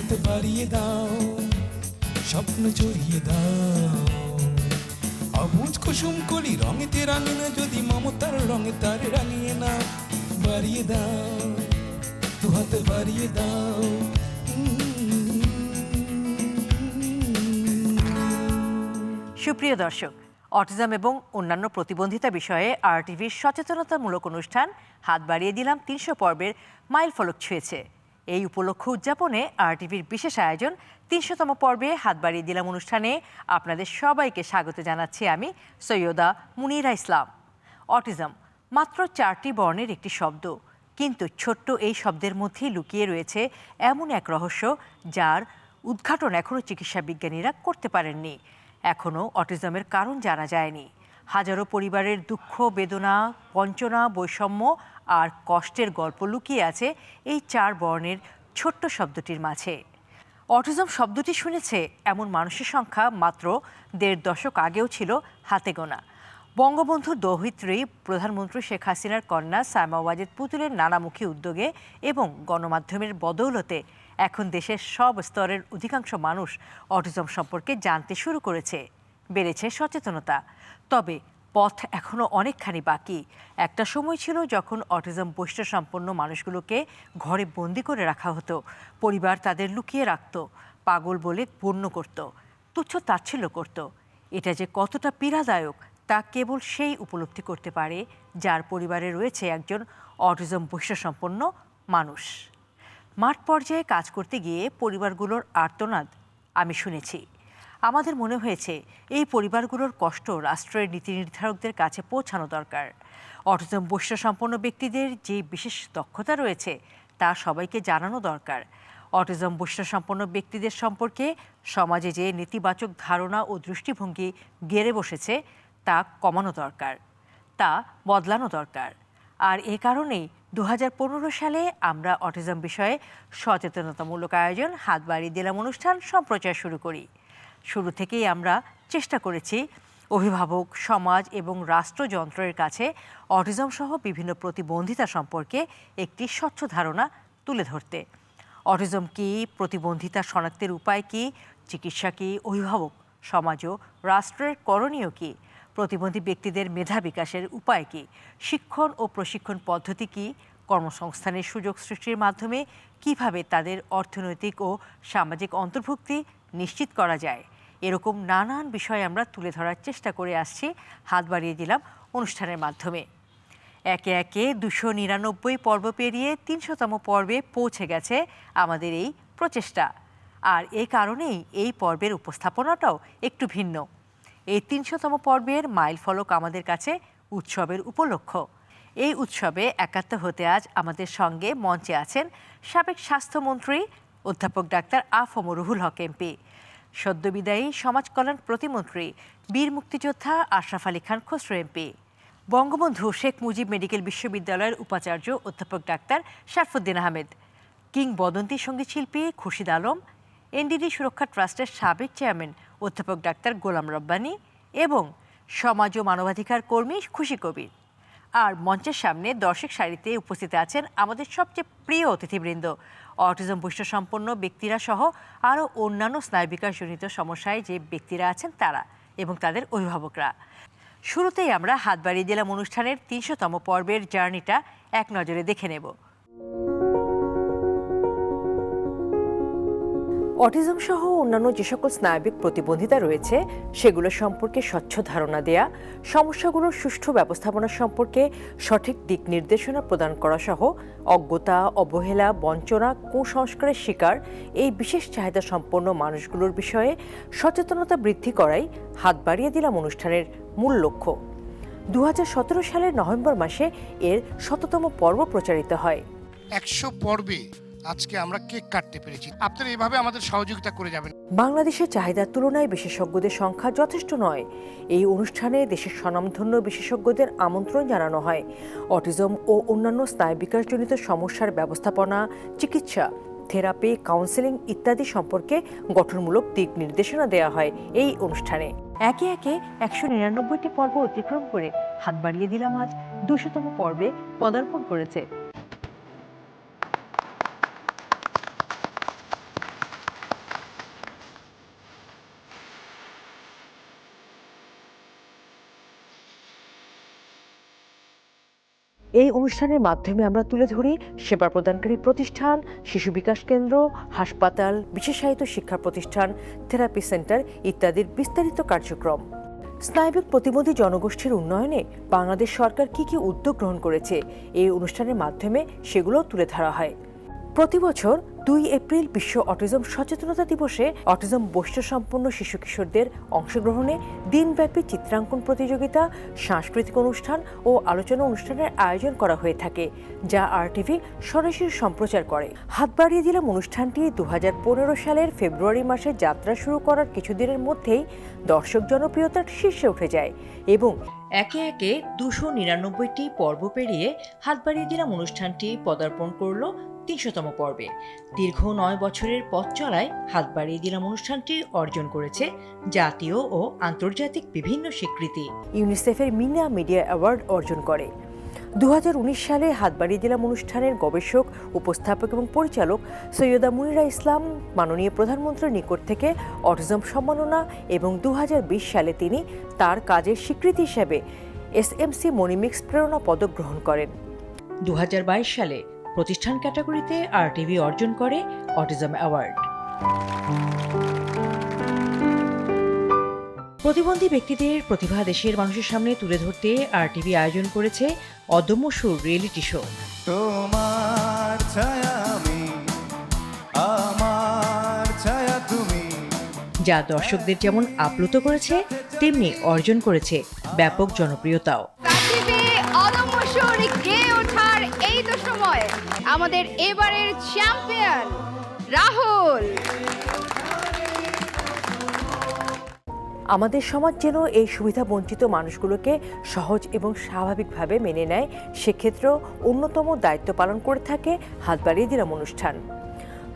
হাত বাড়িয়ে দাও, স্বপ্ন জড়িয়ে দাও। অবুজ কুসুম কলি রঙেতে রাঙিয়ে যদি মমতার রঙে তার রাঙিয়ে না, বাড়িয়ে দাও, দু হাত বাড়িয়ে দাও। সুপ্রিয় দর্শক, অটিজম এবং অন্যান্য প্রতিবন্ধিতা বিষয়ে আরটিভির সচেতনতামূলক অনুষ্ঠান হাত বাড়িয়ে দিলাম ৩০০ পর্বের মাইল ফলক ছুঁয়েছে। এই উপলক্ষ উদযাপনে আরটিভির বিশেষ আয়োজন ৩০০তম পর্বে হাত বাড়িয়ে দিলাম অনুষ্ঠানে আপনাদের সবাইকে স্বাগত জানাচ্ছি আমি সৈয়দা মুনিরা ইসলাম। অটিজম মাত্র 4টি বর্ণের একটি শব্দ, কিন্তু ছোট্ট এই শব্দের মধ্যেই লুকিয়ে রয়েছে এমন এক রহস্য যার উদ্ঘাটন এখনও চিকিৎসা বিজ্ঞানীরা করতে পারেননি। এখনও অটিজমের কারণ জানা যায়নি। হাজারো পরিবারের দুঃখ, বেদনা, বঞ্চনা, বৈষম্য আর কষ্টের গল্প লুকিয়ে আছে এই 4 বর্ণের ছোট্ট শব্দটির মাঝে। অটিজম শব্দটি শুনেছে এমন মানুষের সংখ্যা মাত্র 1.5 দশক আগেও ছিল হাতে গোনা। বঙ্গবন্ধু দৌহিত্রী প্রধানমন্ত্রী শেখ হাসিনার কন্যা সায়মা ওয়াজেদ পুতুলের নানামুখী উদ্যোগে এবং গণমাধ্যমের বদৌলতে এখন দেশের সব স্তরের অধিকাংশ মানুষ অটিজম সম্পর্কে জানতে শুরু করেছে, বেড়েছে সচেতনতা। তবে পথ এখনও অনেকখানি বাকি। একটা সময় ছিল যখন অটিজম বৈশিষ্ট্য সম্পন্ন মানুষগুলোকে ঘরে বন্দি করে রাখা হতো, পরিবার তাদের লুকিয়ে রাখত, পাগল বলে গণ্য করত, তুচ্ছ তাচ্ছিল্য করত। এটা যে কতটা পীড়াদায়ক তা কেবল সেই উপলব্ধি করতে পারে যার পরিবারে রয়েছে একজন অটিজম বৈশিষ্ট্য সম্পন্ন মানুষ। মাঠ পর্যায়ে কাজ করতে গিয়ে পরিবারগুলোর আর্তনাদ আমি শুনেছি। আমাদের মনে হয়েছে এই পরিবারগুলোর কষ্ট রাষ্ট্রের নীতি নির্ধারকদের কাছে পৌঁছানো দরকার। অটিজম বৈশিষ্ট্য সম্পন্ন ব্যক্তিদের যে বিশেষ দক্ষতা রয়েছে তা সবাইকে জানানো দরকার। অটিজম বৈশিষ্ট্য সম্পন্ন ব্যক্তিদের সম্পর্কে সমাজে যে নেতিবাচক ধারণা ও দৃষ্টিভঙ্গি গেড়ে বসেছে তা কমানো দরকার, তা বদলানো দরকার। আর এ কারণেই 2015 সালে আমরা অটিজম বিষয়ে সচেতনতামূলক আয়োজন হাত বাড়িয়ে দিলাম অনুষ্ঠান সম্প্রচার শুরু করি। শুরু থেকেই আমরা চেষ্টা করেছি অভিভাবক, সমাজ এবং রাষ্ট্রযন্ত্রের কাছে অটিজম সহ বিভিন্ন প্রতিবন্ধিতা সম্পর্কে একটি স্বচ্ছ ধারণা তুলে ধরতে। অটিজম কী, প্রতিবন্ধিতা শনাক্তের উপায় কী, চিকিৎসা কী, অভিভাবক, সমাজ ও রাষ্ট্রের করণীয় কী, প্রতিবন্ধী ব্যক্তিদের মেধা বিকাশের উপায় কী, শিক্ষণ ও প্রশিক্ষণ পদ্ধতি কী, কর্মসংস্থানের সুযোগ সৃষ্টির মাধ্যমে কিভাবে তাদের অর্থনৈতিক ও সামাজিক অন্তর্ভুক্তি নিশ্চিত করা যায়, এরকম নানান বিষয় আমরা তুলে ধরার চেষ্টা করে আসছি হাত বাড়িয়ে দিলাম অনুষ্ঠানের মাধ্যমে। একে একে 299 পর্ব পেরিয়ে 300তম পর্বে পৌঁছে গেছে আমাদের এই প্রচেষ্টা। আর এই কারণেই এই পর্বের উপস্থাপনাটাও একটু ভিন্ন। এই 300তম পর্বের মাইল ফলক আমাদের কাছে উৎসবের উপলক্ষ। এই উৎসবে একাত্ম হতে আজ আমাদের সঙ্গে মঞ্চে আছেন সাবেক স্বাস্থ্যমন্ত্রী অধ্যাপক ডাক্তার আ.ফ.ম. রুহুল হক এমপি, সদ্যবিদায়ী সমাজ কল্যাণ প্রতিমন্ত্রী বীর মুক্তিযোদ্ধা আশরাফ আলী খান খসরু এমপি, বঙ্গবন্ধু শেখ মুজিব মেডিকেল বিশ্ববিদ্যালয়ের উপাচার্য অধ্যাপক ডাক্তার শরফুদ্দীন আহমেদ, কিংবদন্তি সঙ্গীতশিল্পী খুরশিদ আলম, এনডিডি সুরক্ষা ট্রাস্টের সাবেক চেয়ারম্যান অধ্যাপক ডাক্তার গোলাম রব্বানী এবং সমাজ ও মানবাধিকার কর্মী খুশি কবির। আর মঞ্চের সামনে দর্শক সারিতে উপস্থিত আছেন আমাদের সবচেয়ে প্রিয় অতিথিবৃন্দ, অটিজম বৈশিষ্ট্য সম্পন্ন ব্যক্তিরা সহ আরও অন্যান্য স্নায়ু বিকাশজনিত সমস্যায় যে ব্যক্তিরা আছেন তারা এবং তাদের অভিভাবকরা। শুরুতেই আমরা হাত বাড়িয়ে দিলাম অনুষ্ঠানের 300তম পর্বের জার্নিটা এক নজরে দেখে নেব। অটিজম সহ অন্যান্য যে সকল স্নায়বিক প্রতিবন্ধিতা রয়েছে সেগুলো সম্পর্কে স্বচ্ছ ধারণা দেয়া, সমস্যাগুলোর সুষ্ঠু ব্যবস্থাপনা সম্পর্কে সঠিক দিক নির্দেশনা প্রদান করা সহ অজ্ঞতা, অবহেলা, বঞ্চনা, কুসংস্কারের শিকার এই বিশেষ চাহিদা সম্পন্ন মানুষগুলোর বিষয়ে সচেতনতা বৃদ্ধি করাই হাত বাড়িয়ে দিলাম অনুষ্ঠানের মূল লক্ষ্য। 2017 সালের নভেম্বর মাসে এর 100তম পর্ব প্রচারিত হয়। 100 পর্বে আজকে আমরা কেক কাটতে পেরেছি। আপনারা এভাবে আমাদের সহযোগিতা করে যাবেন। বাংলাদেশের চাহিদার তুলনায় বিশেষজ্ঞদের সংখ্যা যথেষ্ট নয়। এই অনুষ্ঠানে দেশের স্বনামধন্য বিশেষজ্ঞদের আমন্ত্রণ জানানো হয়। অটিজম ও অন্যান্য স্নায়ু বিকাশজনিত সমস্যার ব্যবস্থাপনা, চিকিৎসা, থেরাপি, কাউন্সেলিং ইত্যাদি সম্পর্কে গঠনমূলক দিক নির্দেশনা দেওয়া হয় এই অনুষ্ঠানে। একে একে 199টি পর্ব অতিক্রম করে হাত বাড়িয়ে দিলাম আজ 200তম পর্বে পদার্পণ করেছে। এই অনুষ্ঠানের মাধ্যমে আমরা তুলে ধরি সেবা প্রদানকারী প্রতিষ্ঠান, শিশু বিকাশ কেন্দ্র, হাসপাতাল, বিশেষায়িত শিক্ষা প্রতিষ্ঠান, থেরাপি সেন্টার ইত্যাদির বিস্তারিত কার্যক্রম। স্নায়বিক প্রতিবন্ধী জনগোষ্ঠীর উন্নয়নে বাংলাদেশ সরকার কি কি উদ্যোগ গ্রহণ করেছে এই অনুষ্ঠানের মাধ্যমে সেগুলো তুলে ধরা হয়। প্রতি বছর 2 এপ্রিল বিশ্ব অটিজম সচেতনতা দিবসে অটিজম বৈশিষ্ট্যসম্পন্ন শিশু কিশোরদের অংশগ্রহণে দিনব্যাপী চিত্রাঙ্কন প্রতিযোগিতা, সাংস্কৃতিক অনুষ্ঠান ও আলোচনা অনুষ্ঠানের আয়োজন করা হয়ে থাকে, যা RTV সরাসরি সম্প্রচার করে। হাত বাড়িয়ে দিলাম অনুষ্ঠানটি 2015 সালের ফেব্রুয়ারি মাসে যাত্রা শুরু করার কিছুদিনের মধ্যেই দর্শক জনপ্রিয়তার শীর্ষে উঠে যায় এবং একে একে 299টি পর্ব পেরিয়ে হাত বাড়িয়ে দিলাম অনুষ্ঠানটি পদার্পণ করল 300তম পর্বে। দীর্ঘ 9 বছরের পথ চলায় হাত বাড়িয়ে দিলাম অনুষ্ঠানটি অর্জন করেছে জাতীয় ও আন্তর্জাতিক বিভিন্ন স্বীকৃতি। ইউনিসেফের মিনা মিডিয়া অ্যাওয়ার্ড অর্জন করে। 2019 সালে হাত বাড়িয়ে দিলাম অনুষ্ঠানের গবেষক, উপস্থাপক এবং পরিচালক সৈয়দা মুনিরা ইসলাম মাননীয় প্রধানমন্ত্রীর নিকট থেকে অটিজম সম্মাননা এবং 2020 সালে তিনি তার কাজের স্বীকৃতি হিসেবে SMC মনিমিক্স প্রেরণা পদক গ্রহণ করেন। 2022 সালে প্রতিষ্ঠান ক্যাটাগরিতে RTV অর্জন করে অটিজম অ্যাওয়ার্ড। প্রতিবন্ধী ব্যক্তিদের প্রতিভা দেশের মানুষের সামনে তুলে ধরতে RTV আয়োজন করেছে অদম্য সুর রিয়েলিটি শো। তোমার ছায়া আমি, আমার ছায়া তুমি, যা দর্শকদের যেমন আপ্লুত করেছে তেমনি অর্জন করেছে ব্যাপক জনপ্রিয়তাও। কাশিতে অদম্য সুর গেয়ে ওঠার এই তো সময় আমাদের এবারের চ্যাম্পিয়ন রাহুল। আমাদের সমাজ যেন এই সুবিধা বঞ্চিত মানুষগুলোকে সহজ এবং স্বাভাবিকভাবে মেনে নেয়, সেক্ষেত্রেও অন্যতম দায়িত্ব পালন করে থাকে হাত বাড়িয়ে দিলাম অনুষ্ঠান।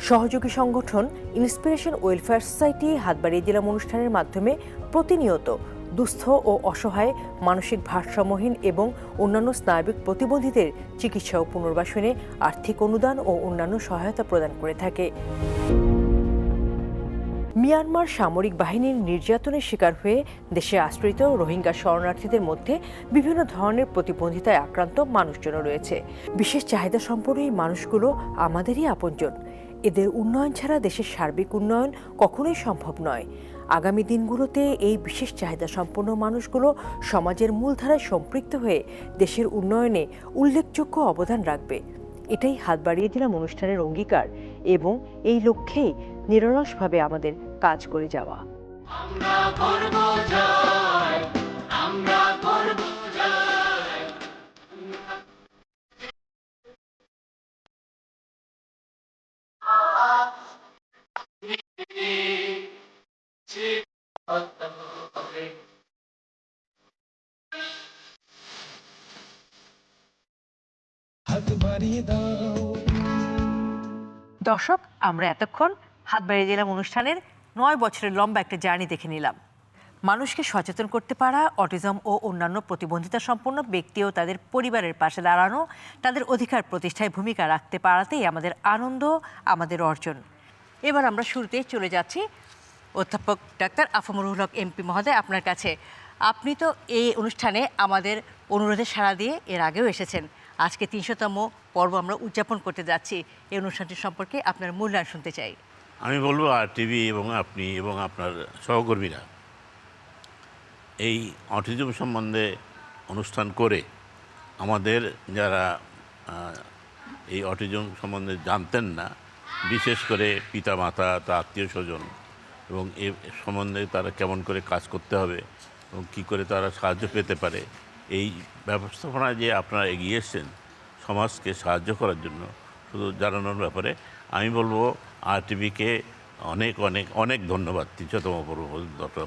সহযোগী সংগঠন ইন্সপিরেশন ওয়েলফেয়ার সোসাইটি হাত বাড়িয়ে দিলাম অনুষ্ঠানের মাধ্যমে প্রতিনিয়ত দুস্থ ও অসহায়, মানসিক ভারসাম্যহীন এবং অন্যান্য স্নায়বিক প্রতিবন্ধীদের চিকিৎসা ও পুনর্বাসনে আর্থিক অনুদান ও অন্যান্য সহায়তা প্রদান করে থাকে। মিয়ানমার সামরিক বাহিনীর নির্যাতনের শিকার হয়ে দেশে আশ্রিত রোহিঙ্গা শরণার্থীদের মধ্যে বিভিন্ন ধরনের প্রতিবন্ধিতায় আক্রান্ত মানুষজন রয়েছে। বিশেষ চাহিদা সম্পন্ন এই মানুষগুলো আমাদেরই আপনজন। এদের উন্নয়ন ছাড়া দেশের সার্বিক উন্নয়ন কখনোই সম্ভব নয়। আগামী দিনগুলোতে এই বিশেষ চাহিদা সম্পন্ন মানুষগুলো সমাজের মূলধারায় সম্পৃক্ত হয়ে দেশের উন্নয়নে উল্লেখযোগ্য অবদান রাখবে। এটাই হাত বাড়িয়ে দিলাম অনুষ্ঠানের অঙ্গীকার এবং এই লক্ষ্যেই নিরলসভাবে আমাদের কাজ করে যাওয়া। হাত বাড়িয়ে দাও। দর্শক, আমরা এতক্ষণ হাত বাড়িয়ে দিলাম অনুষ্ঠানের 9 বছরের লম্বা একটা জার্নি দেখে নিলাম। মানুষকে সচেতন করতে পারা, অটিজম ও অন্যান্য প্রতিবন্ধিতা সম্পন্ন ব্যক্তি ও তাদের পরিবারের পাশে দাঁড়ানো, তাদের অধিকার প্রতিষ্ঠায় ভূমিকা রাখতে পারাতেই আমাদের আনন্দ, আমাদের অর্জন। এবার আমরা শুরুতেই চলে যাচ্ছি অধ্যাপক ডাক্তার আফামুল হক MP মহোদয়, আপনার কাছে। আপনি তো এই অনুষ্ঠানে আমাদের অনুরোধে সাড়া দিয়ে এর আগেও এসেছেন। আজকে 300তম পর্ব আমরা উদযাপন করতে যাচ্ছি। এই অনুষ্ঠানটি সম্পর্কে আপনার মূল্যায়ন শুনতে চাই। আমি বলবো RTV এবং আপনি এবং আপনার সহকর্মীরা এই অটিজম সম্বন্ধে অনুষ্ঠান করে আমাদের যারা এই অটিজম সম্বন্ধে জানতেন না, বিশেষ করে পিতামাতা, তার আত্মীয় স্বজন এবং এ সম্বন্ধে তারা কেমন করে কাজ করতে হবে এবং কী করে তারা সাহায্য পেতে পারে, এই ব্যবস্থাপনায় যে আপনারা এগিয়ে এসছেন সমাজকে সাহায্য করার জন্য, শুধু জানানোর ব্যাপারে আমি বলবো RTVকে অনেক অনেক অনেক ধন্যবাদ 300তম পর্ব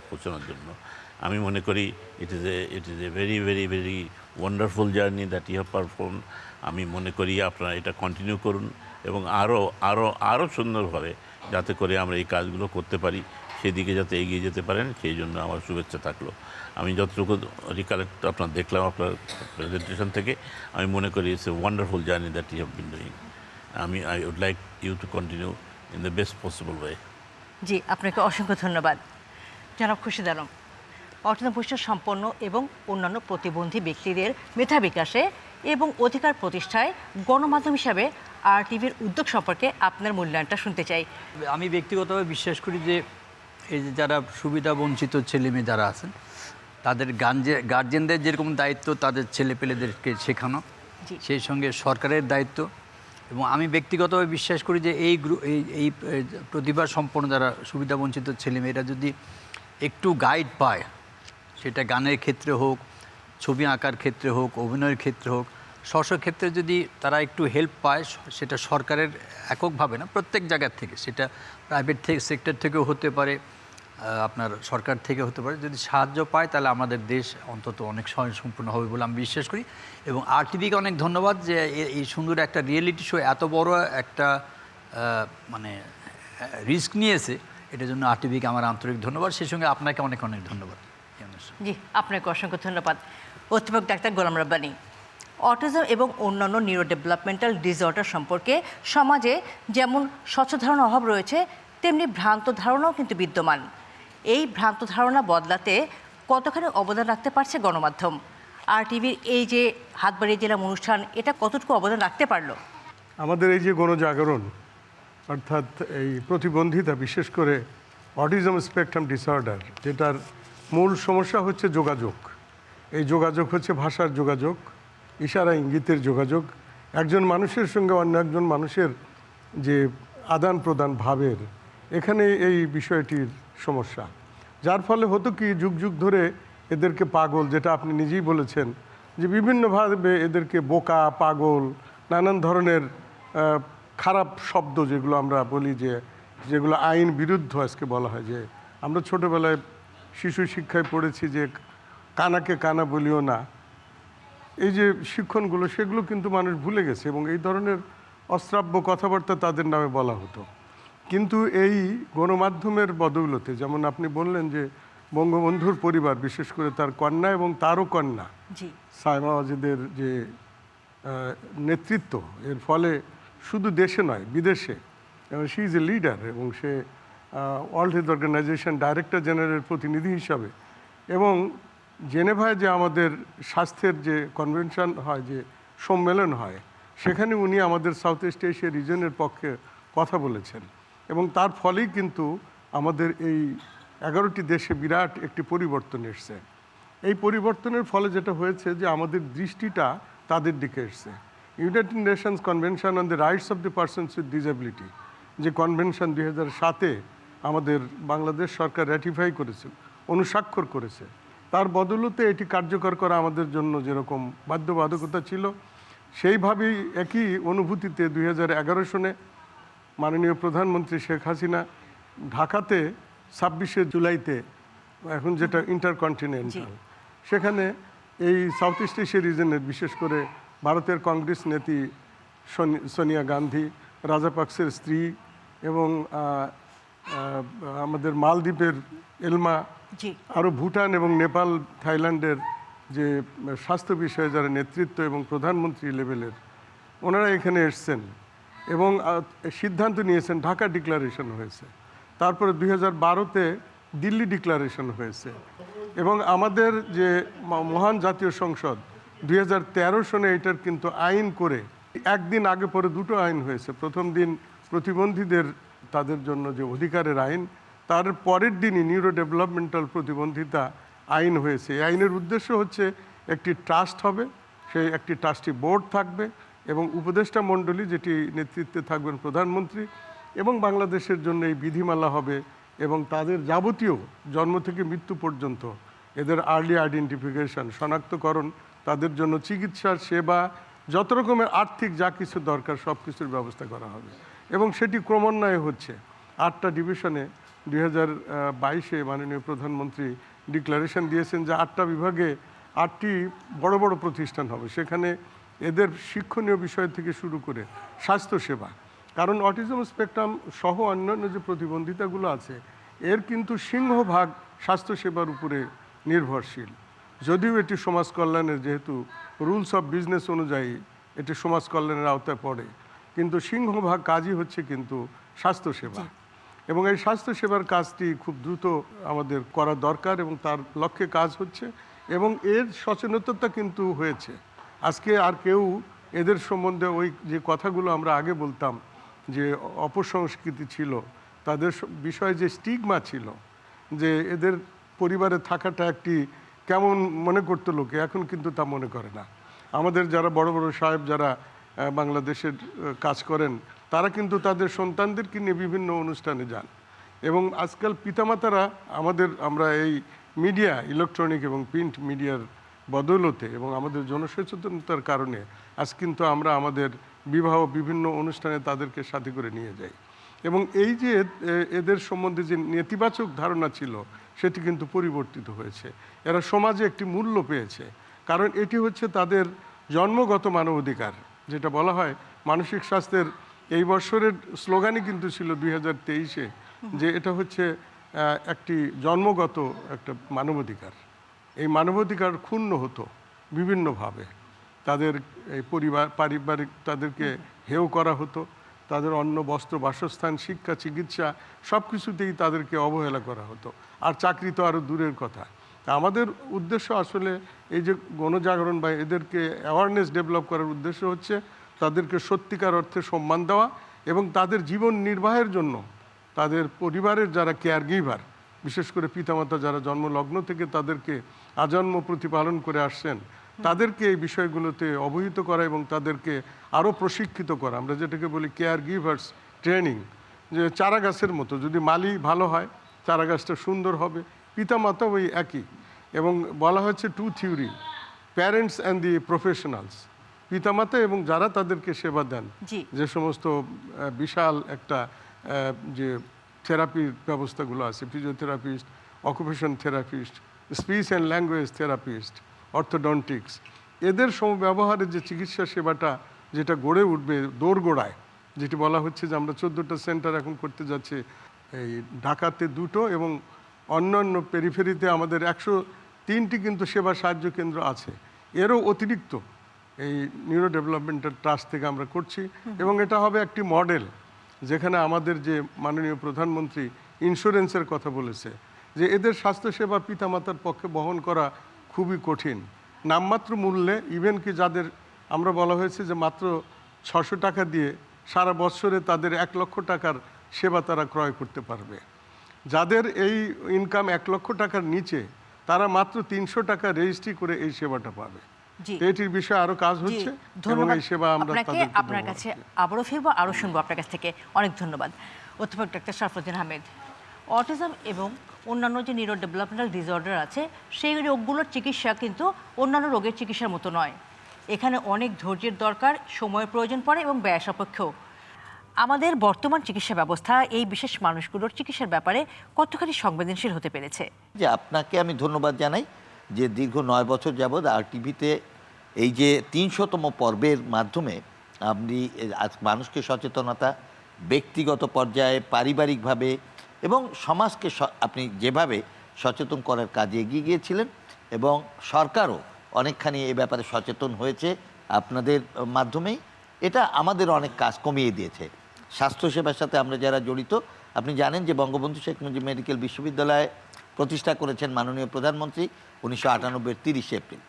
পৌঁছানোর জন্য। আমি মনে করি it is a very very very wonderful journey that you have perform. আমি মনে করি আপনারা এটা কন্টিনিউ করুন এবং আরও সুন্দরভাবে যাতে করে আমরা এই কাজগুলো করতে পারি, সেদিকে যাতে এগিয়ে যেতে পারেন, সেই জন্য আমার শুভেচ্ছা থাকলো। আমি যতটুকু রিকালেক্ট আপনার দেখলাম আপনার প্রেজেন্টেশন থেকে, আমি মনে করি it's a wonderful journey that you have been doing. I would like you to continue in the best possible way. জি, আপনাকে অসংখ্য ধন্যবাদ। জনাব খুরশিদ আলম, অটিজম বৈশিষ্ট্য সম্পন্ন এবং অন্যান্য প্রতিবন্ধী ব্যক্তিদের মেধা বিকাশে এবং অধিকার প্রতিষ্ঠায় গণমাধ্যম হিসাবে RTVর উদ্যোগ সম্পর্কে আপনার মূল্যায়নটা শুনতে চাই। আমি ব্যক্তিগতভাবে বিশ্বাস করি যে এই যে যারা সুবিধা বঞ্চিত ছেলেমেয়ে যারা আছেন তাদের গার্জেনদের যেরকম দায়িত্ব তাদের ছেলেপেলেদেরকে শেখানো, সেই সঙ্গে সরকারের দায়িত্ব। এবং আমি ব্যক্তিগতভাবে বিশ্বাস করি যে এই প্রতিভা সম্পন্ন যারা সুবিধা বঞ্চিত ছেলেমেয়েরা যদি একটু গাইড পায়, সেটা গানের ক্ষেত্রে হোক, ছবি আঁকার ক্ষেত্রে হোক, অভিনয়ের ক্ষেত্রে হোক, স্ব ক্ষেত্রে যদি তারা একটু হেল্প পায়, সেটা সরকারের এককভাবে না, প্রত্যেক জায়গার থেকে, সেটা প্রাইভেট সেক্টর থেকেও হতে পারে, আপনার সরকার থেকে হতে পারে, যদি সাহায্য পায় তাহলে আমাদের দেশ অন্তত অনেক স্বয়ংসম্পূর্ণ হবে বলে আমি বিশ্বাস করি। এবং RTVকে অনেক ধন্যবাদ যে এই সুন্দর একটা রিয়েলিটি শো এত বড় একটা মানে রিস্ক নিয়েছে, এটার জন্য RTVকে আমার আন্তরিক ধন্যবাদ। সেই সঙ্গে আপনাকে অনেক অনেক ধন্যবাদ। জি, আপনাকে অসংখ্য ধন্যবাদ। অধ্যাপক ডাক্তার গোলাম রাব্বানী, অটিজম এবং অন্যান্য নিউরো ডেভেলপমেন্টাল ডিসঅর্ডার সম্পর্কে সমাজে যেমন স্বচ্ছ ধারণার অভাব রয়েছে, তেমনি ভ্রান্ত ধারণাও কিন্তু বিদ্যমান। এই ভ্রান্ত ধারণা বদলাতে কতখানি অবদান রাখতে পারছে গণমাধ্যম? RTVর এই যে হাত বাড়িয়ে দিলাম অনুষ্ঠান, এটা কতটুকু অবদান রাখতে পারলো? আমাদের এই যে গণজাগরণ, অর্থাৎ এই প্রতিবন্ধিতা, বিশেষ করে অটিজম স্পেকট্রাম ডিসঅর্ডার, যেটার মূল সমস্যা হচ্ছে যোগাযোগ। এই যোগাযোগ হচ্ছে ভাষার যোগাযোগ, ইশারা ইঙ্গিতের যোগাযোগ, একজন মানুষের সঙ্গে অন্য একজন মানুষের যে আদান প্রদান ভাবের, এখানে এই বিষয়টির সমস্যা। যার ফলে হতো কি, যুগ যুগ ধরে এদেরকে পাগল, যেটা আপনি নিজেই বলেছেন, যে বিভিন্নভাবে এদেরকে বোকা, পাগল, নানান ধরনের খারাপ শব্দ যেগুলো আমরা বলি, যেগুলো আইন বিরুদ্ধ আজকে বলা হয়। যে আমরা ছোটোবেলায় শিশু শিক্ষায় পড়েছি যে কানাকে কানা বলিও না, এই যে শিক্ষণগুলো, সেগুলো কিন্তু মানুষ ভুলে গেছে এবং এই ধরনের অশ্রাব্য কথাবার্তা তাদের নামে বলা হতো। কিন্তু এই গণমাধ্যমের বদৌলতে, যেমন আপনি বললেন যে বঙ্গবন্ধুর পরিবার, বিশেষ করে তার কন্যা এবং তারও কন্যা সায়মা ওয়াজেদের যে নেতৃত্ব, এর ফলে শুধু দেশে নয় বিদেশে, শি ইজ এ লিডার এবং সে ওয়ার্ল্ড হেলথ অর্গানাইজেশন ডাইরেক্টর জেনারেলের প্রতিনিধি হিসাবে, এবং জেনেভায় যে আমাদের স্বাস্থ্যের যে কনভেনশন হয়, যে সম্মেলন হয়, সেখানে উনি আমাদের সাউথ ইস্ট এশিয়া রিজনের পক্ষে কথা বলেছেন। এবং তার ফলেই কিন্তু আমাদের এই 11টি দেশে বিরাট একটি পরিবর্তন এসছে। এই পরিবর্তনের ফলে যেটা হয়েছে যে আমাদের দৃষ্টিটা তাদের দিকে এসছে। United Nations convention on the rights of the persons with disability, যে কনভেনশন 2007-এ আমাদের বাংলাদেশ সরকার র্যাটিফাই করেছে, অনুস্বাক্ষর করেছে, তার বদৌলতে এটি কার্যকর করা আমাদের জন্য যেরকম বাধ্যবাধকতা ছিল, সেইভাবেই একই অনুভূতিতে 2011 সনে মাননীয় প্রধানমন্ত্রী শেখ হাসিনা ঢাকাতে 26শে জুলাইতে, এখন যেটা ইন্টারকন্টিনেন্টাল, সেখানে এই সাউথ ইস্ট এশিয়া রিজনের, বিশেষ করে ভারতের কংগ্রেস নেত্রী সোনিয়া গান্ধী, রাজাপাকসের স্ত্রী, এবং আমাদের মালদ্বীপের এলমা, আরও ভুটান এবং নেপাল, থাইল্যান্ডের যে স্বাস্থ্য বিষয়ে যারা নেতৃত্ব এবং প্রধানমন্ত্রী লেভেলের, ওনারা এখানে এসছেন এবং সিদ্ধান্ত নিয়েছেন। ঢাকা ডিক্লারেশন হয়েছে, তারপরে 2012-তে দিল্লি ডিক্লারেশন হয়েছে, এবং আমাদের যে মহান জাতীয় সংসদ 2013 সনে এটার কিন্তু আইন করে, একদিন আগে পরে দুটো আইন হয়েছে। প্রথম দিন প্রতিবন্ধীদের তাদের জন্য যে অধিকারের আইন, তার পরের দিনই নিউরো ডেভেলপমেন্টাল প্রতিবন্ধিতা আইন হয়েছে। এই আইনের উদ্দেশ্য হচ্ছে একটি ট্রাস্ট হবে, সেই একটি ট্রাস্টি বোর্ড থাকবে এবং উপদেষ্টা মণ্ডলী, যেটি নেতৃত্বে থাকবেন প্রধানমন্ত্রী, এবং বাংলাদেশের জন্য এই বিধিমালা হবে এবং তাদের যাবতীয় জন্ম থেকে মৃত্যু পর্যন্ত এদের আর্লি আইডেন্টিফিকেশন, শনাক্তকরণ, তাদের জন্য চিকিৎসার সেবা, যত রকমের আর্থিক যা কিছু দরকার সব কিছুর ব্যবস্থা করা হবে। এবং সেটি ক্রমান্বয়ে হচ্ছে। 8টা ডিভিশনে 2022-এ মাননীয় প্রধানমন্ত্রী ডিক্লারেশন দিয়েছেন যে 8টা বিভাগে 8টি বড় বড় প্রতিষ্ঠান হবে, সেখানে এদের শিক্ষণীয় বিষয় থেকে শুরু করে স্বাস্থ্যসেবা, কারণ অটিজম স্পেকট্রাম সহ অন্যান্য যে প্রতিবন্ধিতাগুলো আছে, এর কিন্তু সিংহভাগ স্বাস্থ্যসেবার উপরে নির্ভরশীল। যদিও এটি সমাজ কল্যাণের, যেহেতু রুলস অফ বিজনেস অনুযায়ী এটি সমাজ কল্যাণের আওতায় পড়ে, কিন্তু সিংহভাগ কাজই হচ্ছে কিন্তু স্বাস্থ্যসেবা। এবং এই স্বাস্থ্যসেবার কাজটি খুব দ্রুত আমাদের করা দরকার এবং তার লক্ষ্যে কাজ হচ্ছে এবং এর সচেতনতা কিন্তু হয়েছে। আজকে আর কেউ এদের সম্বন্ধে ওই যে কথাগুলো আমরা আগে বলতাম যে অপসংস্কৃতি ছিল, তাদের বিষয়ে যে স্টিগমা ছিল, যে এদের পরিবারে থাকাটা একটি কেমন মনে করতো লোকে, এখন কিন্তু তা মনে করে না। আমাদের যারা বড় বড় সাহেব যারা বাংলাদেশের কাজ করেন, তারা কিন্তু তাদের সন্তানদেরকে নিয়ে বিভিন্ন অনুষ্ঠানে যান। এবং আজকাল পিতামাতারা আমরা এই মিডিয়া, ইলেকট্রনিক এবং প্রিন্ট মিডিয়ার বদৌলতে এবং আমাদের জনসচেতনতার কারণে আজ কিন্তু আমরা আমাদের বিবাহ বিভিন্ন অনুষ্ঠানে তাদেরকে সাথে করে নিয়ে যাই। এবং এই যে এদের সম্বন্ধে যে নেতিবাচক ধারণা ছিল সেটি কিন্তু পরিবর্তিত হয়েছে। এরা সমাজে একটি মূল্য পেয়েছে, কারণ এটি হচ্ছে তাদের জন্মগত মানবাধিকার। যেটা বলা হয় মানসিক স্বাস্থ্যের এই বছরের স্লোগানই কিন্তু ছিল 2023-এ, যে এটা হচ্ছে একটি জন্মগত একটা মানবাধিকার। এই মানবাধিকার ক্ষুণ্ণ হতো বিভিন্নভাবে। তাদের এই পারিবারিক তাদেরকে হেয় করা হতো, তাদের অন্ন, বস্ত্র, বাসস্থান, শিক্ষা, চিকিৎসা সব কিছুতেই তাদেরকে অবহেলা করা হতো। আর চাকরি তো আরও দূরের কথা। আমাদের উদ্দেশ্য আসলে এই যে গণজাগরণ বা এদেরকে অ্যাওয়ারনেস ডেভেলপ করার উদ্দেশ্য হচ্ছে তাদেরকে সত্যিকার অর্থে সম্মান দেওয়া এবং তাদের জীবন নির্বাহের জন্য তাদের পরিবারের যারা কেয়ার গিভার, বিশেষ করে পিতামাতা যারা জন্মলগ্ন থেকে তাদেরকে আজন্ম প্রতিপালন করে আসছেন, তাদেরকে এই বিষয়গুলোতে অবহিত করা এবং তাদেরকে আরও প্রশিক্ষিত করা। আমরা যেটাকে বলি কেয়ার গিভার্স ট্রেনিং, যে চারা গাছের মতো, যদি মালি ভালো হয় চারা গাছটা সুন্দর হবে, পিতামাতা ওই একই। এবং বলা হচ্ছে two theory, parents and the professionals, পিতামাতা এবং যারা তাদেরকে সেবা দেন, যে সমস্ত বিশাল একটা যে থেরাপির ব্যবস্থাগুলো আছে, physiotherapist, occupation therapist, speech and language therapist, orthodontics, এদের সমব্যবহারের যে চিকিৎসা সেবাটা যেটা গড়ে উঠবে দোরগোড়ায়, যেটি বলা হচ্ছে যে আমরা 14টা সেন্টার এখন করতে যাচ্ছি, এই ঢাকাতে 2টো এবং অন্যান্য পেরিফেরিতে আমাদের 103টি কিন্তু সেবা সাহায্য কেন্দ্র আছে। এরও অতিরিক্ত এই নিউরো ডেভেলপমেন্টাল ট্রাস্ট থেকে আমরা করছি। এবং এটা হবে একটি মডেল, যেখানে আমাদের যে মাননীয় প্রধানমন্ত্রী ইন্স্যুরেন্সের কথা বলেছে, যে এদের স্বাস্থ্যসেবা পিতামাতার পক্ষে বহন করা খুবই কঠিন। নামমাত্র মূল্যে, ইভেন কি যাদের আমরা বলা হয়েছে যে মাত্র 600 টাকা দিয়ে সারা বছরে তাদের 1 লক্ষ টাকার সেবা তারা ক্রয় করতে পারবে। যাদের এই ইনকাম 1 লক্ষ টাকার নিচে, তারা মাত্র 300 টাকা রেজিস্ট্রি করে এই সেবাটা পাবে। এটির বিষয়ে আরো কাজ হচ্ছে এবং এই সেবা আমরা আপনার কাছে আবারও ফিরবো, আরও শুনবো আপনার কাছ থেকে। অনেক ধন্যবাদ অধ্যাপক ডাক্তার শরফুদ্দীন আহমেদ। অটিজম এবং অন্যান্য যে নিউরো ডেভেলপমেন্টাল ডিসঅর্ডার আছে, সেই রোগগুলোর চিকিৎসা কিন্তু অন্যান্য রোগের চিকিৎসার মতো নয়। এখানে অনেক ধৈর্যের দরকার, সময়ের প্রয়োজন পড়ে এবং ব্যয় সাপেক্ষও। আমাদের বর্তমান চিকিৎসা ব্যবস্থা এই বিশেষ মানুষগুলোর চিকিৎসার ব্যাপারে কতখানি সংবেদনশীল হতে পেরেছে? যে আপনাকে আমি ধন্যবাদ জানাই যে দীর্ঘ 9 বছর যাবৎ RTV-তে এই যে 300তম পর্বের মাধ্যমে আপনি মানুষকে সচেতনতা, ব্যক্তিগত পর্যায়ে, পারিবারিকভাবে এবং সমাজকে আপনি যেভাবে সচেতন করার কাজে এগিয়ে গিয়েছিলেন, এবং সরকারও অনেকখানি এই ব্যাপারে সচেতন হয়েছে আপনাদের মাধ্যমেই। এটা আমাদের অনেক কাজ কমিয়ে দিয়েছে। স্বাস্থ্যসেবার সাথে আমরা যারা জড়িত, আপনি জানেন যে বঙ্গবন্ধু শেখ মুজিব মেডিকেল বিশ্ববিদ্যালয় প্রতিষ্ঠা করেছেন মাননীয় প্রধানমন্ত্রী 1998-এর 30 এপ্রিল,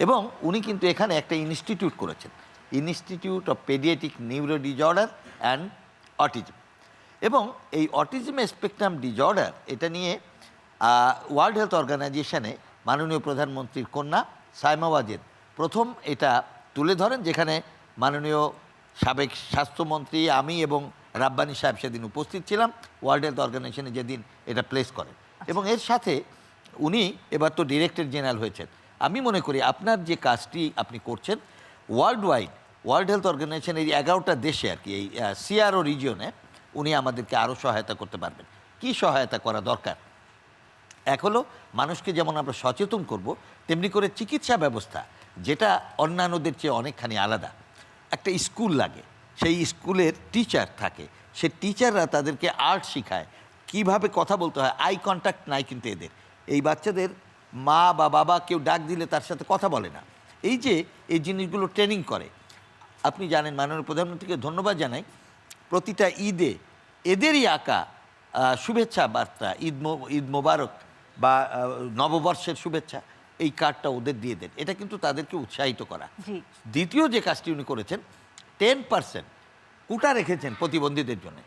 এবং উনি কিন্তু এখানে একটা ইনস্টিটিউট করেছেন, institute of paediatric neuro disorder and autism. এবং এই অটিজম স্পেকট্রাম ডিসঅর্ডার, এটা নিয়ে ওয়ার্ল্ড হেলথ অর্গানাইজেশনে মাননীয় প্রধানমন্ত্রীর কন্যা সাইমা ওয়াজেদ প্রথম এটা তুলে ধরেন, যেখানে মাননীয় সাবেক স্বাস্থ্যমন্ত্রী, আমি এবং রাব্বানি সাহেব সেদিন উপস্থিত ছিলাম। ওয়ার্ল্ড হেলথ অর্গানাইজেশনে যেদিন এটা প্লেস করেন, এবং এর সাথে উনি এবার তো ডিরেক্টর জেনারেল হয়েছেন। আমি মনে করি আপনার যে কাজটি আপনি করছেন ওয়ার্ল্ড ওয়াইড, ওয়ার্ল্ড হেলথ অর্গানাইজেশনের এই 11টা দেশে আর কি, এই CRO রিজিয়নে উনি আমাদেরকে আরও সহায়তা করতে পারবেন। কি সহায়তা করা দরকার? এক হলো মানুষকে যেমন আমরা সচেতন করব, তেমনি করে চিকিৎসা ব্যবস্থা, যেটা অন্যান্যদের চেয়ে অনেকখানি আলাদা। একটা স্কুল লাগে, সেই স্কুলের টিচার থাকে, সে টিচাররা তাদেরকে আর্ট শেখায়, কিভাবে কথা বলতে হয়। আই কন্ট্যাক্ট নাই কিন্তু এদের, এই বাচ্চাদের মা বা বাবা কেউ ডাক দিলে তার সাথে কথা বলে না। এই যে এই জিনিসগুলো ট্রেনিং করে, আপনি জানেন মাননীয় প্রধানমন্ত্রীকে ধন্যবাদ জানাই, প্রতিটা ঈদে এদেরই আঁকা শুভেচ্ছা বার্তা, ঈদ মোবারক বা নববর্ষের শুভেচ্ছা, এই কার্ডটা ওদের দিয়ে দেন, এটা কিন্তু তাদেরকে উৎসাহিত করা। জি। দ্বিতীয় যে কাজটি উনি করেছেন, 10% কোটা রেখেছেন প্রতিবন্ধীদের জন্য,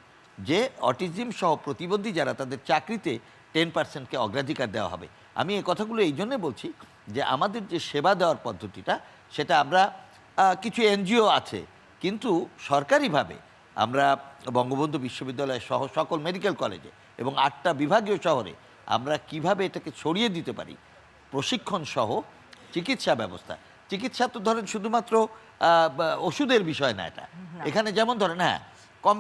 যে অটিজম সহ প্রতিবন্ধী যারা তাদের চাকরিতে 10%কে অগ্রাধিকার দেওয়া হবে। আমি এই কথাগুলো এই জন্যে বলছি যে আমাদের যে সেবা দেওয়ার পদ্ধতিটা, সেটা আমরা কিছু এনজিও আছে, কিন্তু সরকারিভাবে আমরা বঙ্গবন্ধু বিশ্ববিদ্যালয় সহ সকল মেডিকেল কলেজে এবং 8টা বিভাগীয় শহরে আমরা কিভাবে এটাকে ছড়িয়ে দিতে পারি, প্রশিক্ষণ সহ চিকিৎসা ব্যবস্থা। চিকিৎসা তো ধরেন শুধুমাত্র ওষুধের বিষয় না, এটা এখানে যেমন ধরেন হ্যাঁ কম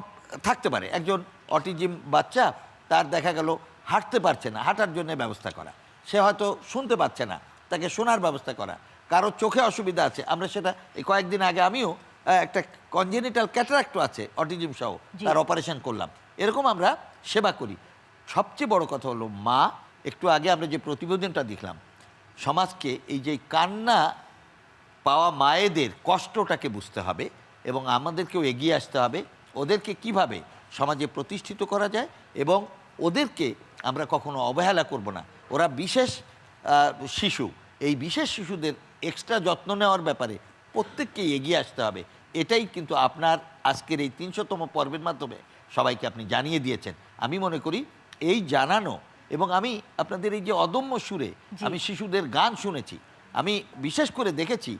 থাকতে পারে, একজন অটিজম বাচ্চা তার দেখা গেল হাঁটতে পারছে না, হাঁটার জন্য ব্যবস্থা করা, সে হয়তো শুনতে পাচ্ছে না, তাকে শোনার ব্যবস্থা করা, কারো চোখে অসুবিধা আছে, আমরা সেটা এই কয়েকদিন আগে আমিও একটা কনজেনিটাল ক্যাটারাক্টও আছে অটিজম সহ, তার অপারেশন করলাম। এরকম আমরা সেবা করি। সবচেয়ে বড় কথা হলো মা, একটু আগে আমরা যে প্রতিবেদনটা দেখলাম, সমাজকে এই যে কান্না পাওয়া মায়েদের কষ্টটাকে বুঝতে হবে এবং আমাদেরকেও এগিয়ে আসতে হবে, ওদেরকে কিভাবে সমাজে প্রতিষ্ঠিত করা যায় এবং ওদেরকে আমরা কখনো অবহেলা করব না। ওরা বিশেষ শিশু, এই বিশেষ শিশুদের এক্সট্রা যত্ন নেওয়ার ব্যাপারে প্রত্যেককেই এগিয়ে আসতে হবে। এটাই কিন্তু আপনার আজকের এই 300তম পর্বের মাধ্যমে সবাইকে আপনি জানিয়ে দিয়েছেন। আমি মনে করি এই জানানো, এবং আমি আপনাদের এই যে অদম্য সুরে আমি শিশুদের গান শুনেছি, আমি বিশেষ করে দেখেছি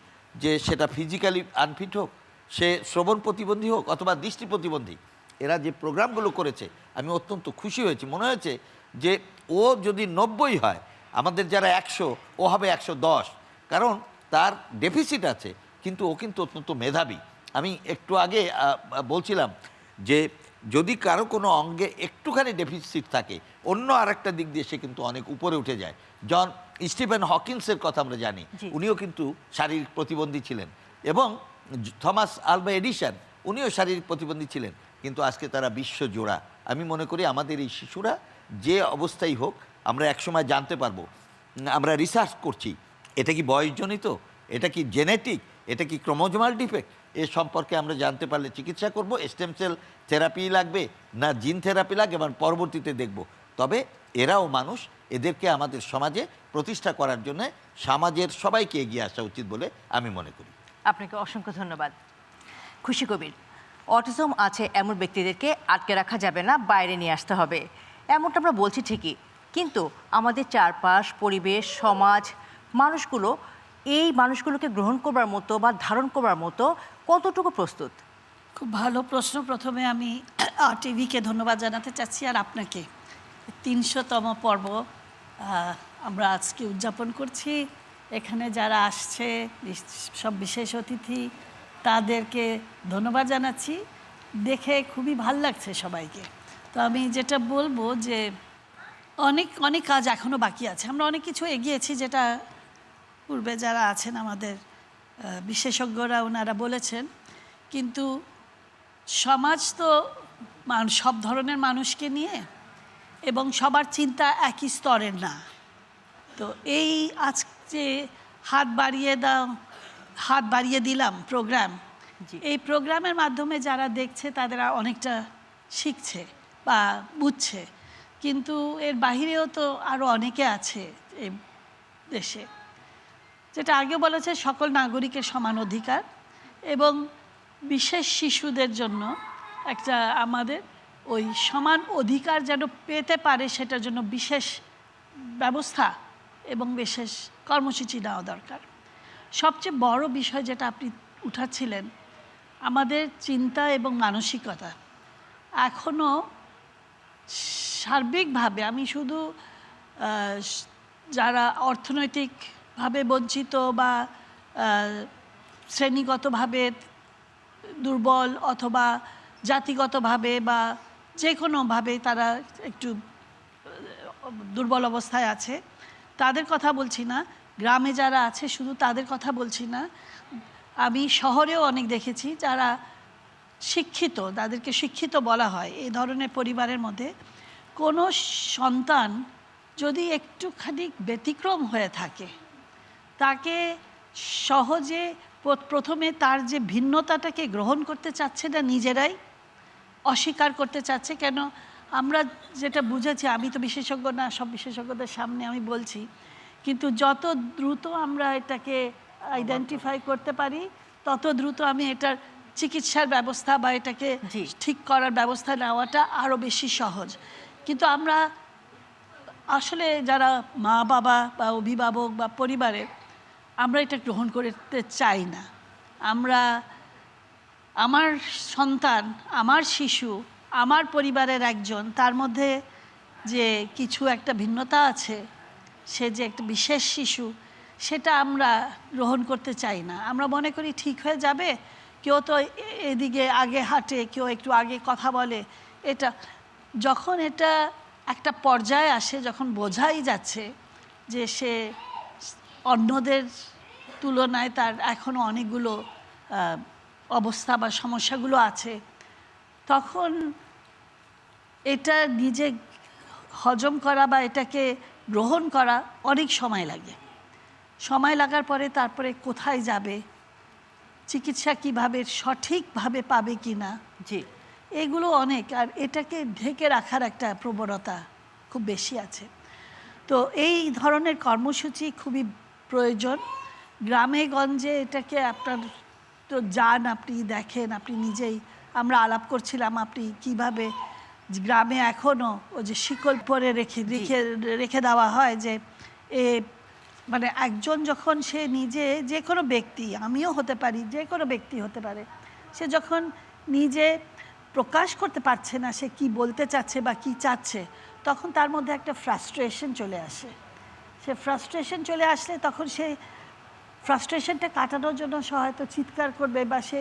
যে সেটা ফিজিক্যালি আনফিট হোক, সে শ্রবণ প্রতিবন্ধী হোক অথবা দৃষ্টি প্রতিবন্ধী, এরা যে প্রোগ্রামগুলো করেছে আমি অত্যন্ত খুশি হয়েছি। মনে হয়েছে যে ও যদি 90 হয়, আমাদের যারা 100, ও হবে 110, কারণ তার ডেফিসিট আছে, কিন্তু ও কিন্তু অত্যন্ত মেধাবী। আমি একটু আগে বলছিলাম যে যদি কারো কোনো অঙ্গে একটুখানি ডেফিসিট থাকে, অন্য আরেকটা দিক দিয়ে সে কিন্তু অনেক উপরে উঠে যায়। স্টিফেন হকিন্সের কথা আমরা জানি, উনিও কিন্তু শারীরিক প্রতিবন্ধী ছিলেন, এবং থমাস আলভা এডিসন উনিও শারীরিক প্রতিবন্ধী ছিলেন, কিন্তু আজকে তারা বিশ্বজোড়া। আমি মনে করি আমাদের এই শিশুরা যে অবস্থায় হোক, আমরা একসময় জানতে পারবো। আমরা রিসার্চ করছি, এটা কি বয়সজনিত, এটা কি জেনেটিক, এটা কি ক্রোমোজোমাল ডিফেক্ট, এ সম্পর্কে আমরা জানতে পারলে চিকিৎসা করব। স্টেম সেল থেরাপি লাগবে না জিন থেরাপি লাগবে, এবং পরবর্তীতে দেখব। তবে এরাও মানুষ, এদেরকে আমাদের সমাজে প্রতিষ্ঠা করার জন্য সমাজের সবাইকে এগিয়ে আসা উচিত বলে আমি মনে করি। আপনাকে অসংখ্য ধন্যবাদ। খুশি কবির, অটিজম আছে এমন ব্যক্তিদেরকে আটকে রাখা যাবে না, বাইরে নিয়ে আসতে হবে, এমনটা আমরা বলছি ঠিকই, কিন্তু আমাদের চারপাশ, পরিবেশ, সমাজ, মানুষগুলো এই মানুষগুলোকে গ্রহণ করবার মতো বা ধারণ করবার মতো কতটুকু প্রস্তুত? খুব ভালো প্রশ্ন। প্রথমে আমি টিভিকে ধন্যবাদ জানাতে চাচ্ছি, আর আপনাকে। 300তম পর্ব আমরা আজকে উদযাপন করছি। এখানে যারা আসছে সব বিশেষ অতিথি, তাদেরকে ধন্যবাদ জানাচ্ছি। দেখে খুবই ভাল লাগছে সবাইকে। তো আমি যেটা বলবো যে অনেক অনেক কাজ এখনও বাকি আছে। আমরা অনেক কিছু এগিয়েছি, যেটা পূর্বে যারা আছেন আমাদের বিশেষজ্ঞরা ওনারা বলেছেন, কিন্তু সমাজ তো সব ধরনের মানুষকে নিয়ে, এবং সবার চিন্তা একই স্তরের না। তো এই আজকে হাত বাড়িয়ে দিলাম প্রোগ্রাম, এই প্রোগ্রামের মাধ্যমে যারা দেখছে তারা অনেকটা শিখছে বা বুঝছে, কিন্তু এর বাহিরেও তো আরও অনেকে আছে এই দেশে। যেটা আগে বলেছে, সকল নাগরিকের সমান অধিকার, এবং বিশেষ শিশুদের জন্য একটা আমাদের ওই সমান অধিকার যেন পেতে পারে, সেটার জন্য বিশেষ ব্যবস্থা এবং বিশেষ কর্মসূচি নেওয়া দরকার। সবচেয়ে বড় বিষয় যেটা আপনি উঠাচ্ছিলেন, আমাদের চিন্তা এবং মানসিকতা এখনও সার্বিকভাবে, আমি শুধু যারা অর্থনৈতিকভাবে বঞ্চিত বা শ্রেণীগতভাবে দুর্বল অথবা জাতিগতভাবে বা যে কোনোভাবে তারা একটু দুর্বল অবস্থায় আছে, তাদের কথা বলছি না। গ্রামে যারা আছে শুধু তাদের কথা বলছি না, আমি শহরেও অনেক দেখেছি যারা শিক্ষিত, তাদেরকে শিক্ষিত বলা হয়। এই ধরনের পরিবারের মধ্যে কোনো সন্তান যদি একটুখানি ব্যতিক্রম হয়ে থাকে, তাকে সহজে প্রথমে তার যে ভিন্নতাটাকে গ্রহণ করতে চাচ্ছে না, নিজেরাই অস্বীকার করতে চাচ্ছে। কেন আমরা যেটা বুঝেছি, আমি তো বিশেষজ্ঞ না, সব বিশেষজ্ঞদের সামনে আমি বলছি, কিন্তু যত দ্রুত আমরা এটাকে আইডেন্টিফাই করতে পারি তত দ্রুত আমি এটার চিকিৎসার ব্যবস্থা বা এটাকে জি। ঠিক করার ব্যবস্থা নেওয়াটা আরও বেশি সহজ। কিন্তু আমরা আসলে যারা মা বাবা বা অভিভাবক বা পরিবারের, আমরা এটা গ্রহণ করতে চাই না। আমরা আমার সন্তান, আমার শিশু, আমার পরিবারের একজন, তার মধ্যে যে কিছু একটা ভিন্নতা আছে, সে যে একটা বিশেষ শিশু, সেটা আমরা গ্রহণ করতে চাই না। আমরা মনে করি ঠিক হয়ে যাবে, কেউ তো এদিকে আগে হাঁটে, কেউ একটু আগে কথা বলে। এটা যখন এটা একটা পর্যায়ে আসে, যখন বোঝাই যাচ্ছে যে সে অন্যদের তুলনায় তার এখনও অনেকগুলো অবস্থা বা সমস্যাগুলো আছে, তখন এটা নিজে হজম করা বা এটাকে গ্রহণ করা অনেক সময় লাগে। সময় লাগার পরে তারপরে কোথায় যাবে, চিকিৎসা কিভাবে সঠিকভাবে পাবে কি না, জি, এগুলো অনেক। আর এটাকে ঢেকে রাখার একটা প্রবণতা খুব বেশি আছে। তো এই ধরনের কর্মসূচি খুবই প্রয়োজন। গ্রামে গঞ্জে এটাকে আপনার তো যান, আপনি দেখেন, আপনি নিজেই, আমরা আলাপ করছিলাম, আপনি কিভাবে গ্রামে এখনও ওই যে শিকল পরে রেখে দেওয়া হয় যে মানে একজন যখন সে নিজে, যে কোনো ব্যক্তি, আমিও হতে পারি, যে কোনো ব্যক্তি হতে পারে, সে যখন নিজে প্রকাশ করতে পারছে না সে কি বলতে চাচ্ছে বা কি চাচ্ছে, তখন তার মধ্যে একটা ফ্রাস্ট্রেশন চলে আসে। সে ফ্রাস্ট্রেশন চলে আসলে তখন সে ফ্রাস্ট্রেশনটা কাটানোর জন্য সে হয়তো চিৎকার করবে বা সে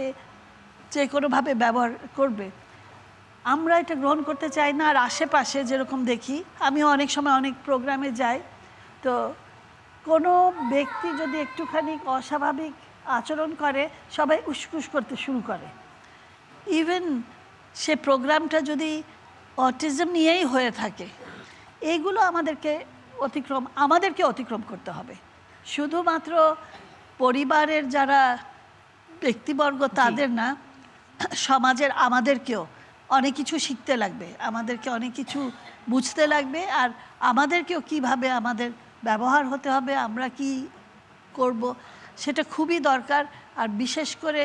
যে কোনোভাবে ব্যবহার করবে। আমরা এটা গ্রহণ করতে চাই না। আর আশেপাশে যেরকম দেখি, আমিও অনেক সময় অনেক প্রোগ্রামে যাই, তো কোনো ব্যক্তি যদি একটুখানি অস্বাভাবিক আচরণ করে, সবাই উসকুস করতে শুরু করে। ইভেন সে প্রোগ্রামটা যদি অটিজম নিয়েই হয়ে থাকে, এইগুলো আমাদেরকে অতিক্রম করতে হবে। শুধুমাত্র পরিবারের যারা ব্যক্তিবর্গ তাদের না, সমাজের আমাদেরকেও অনেক কিছু শিখতে লাগবে, আমাদেরকে অনেক কিছু বুঝতে লাগবে, আর আমাদেরকেও কিভাবে আমাদের ব্যবহার হতে হবে, আমরা কি করব, সেটা খুবই দরকার। আর বিশেষ করে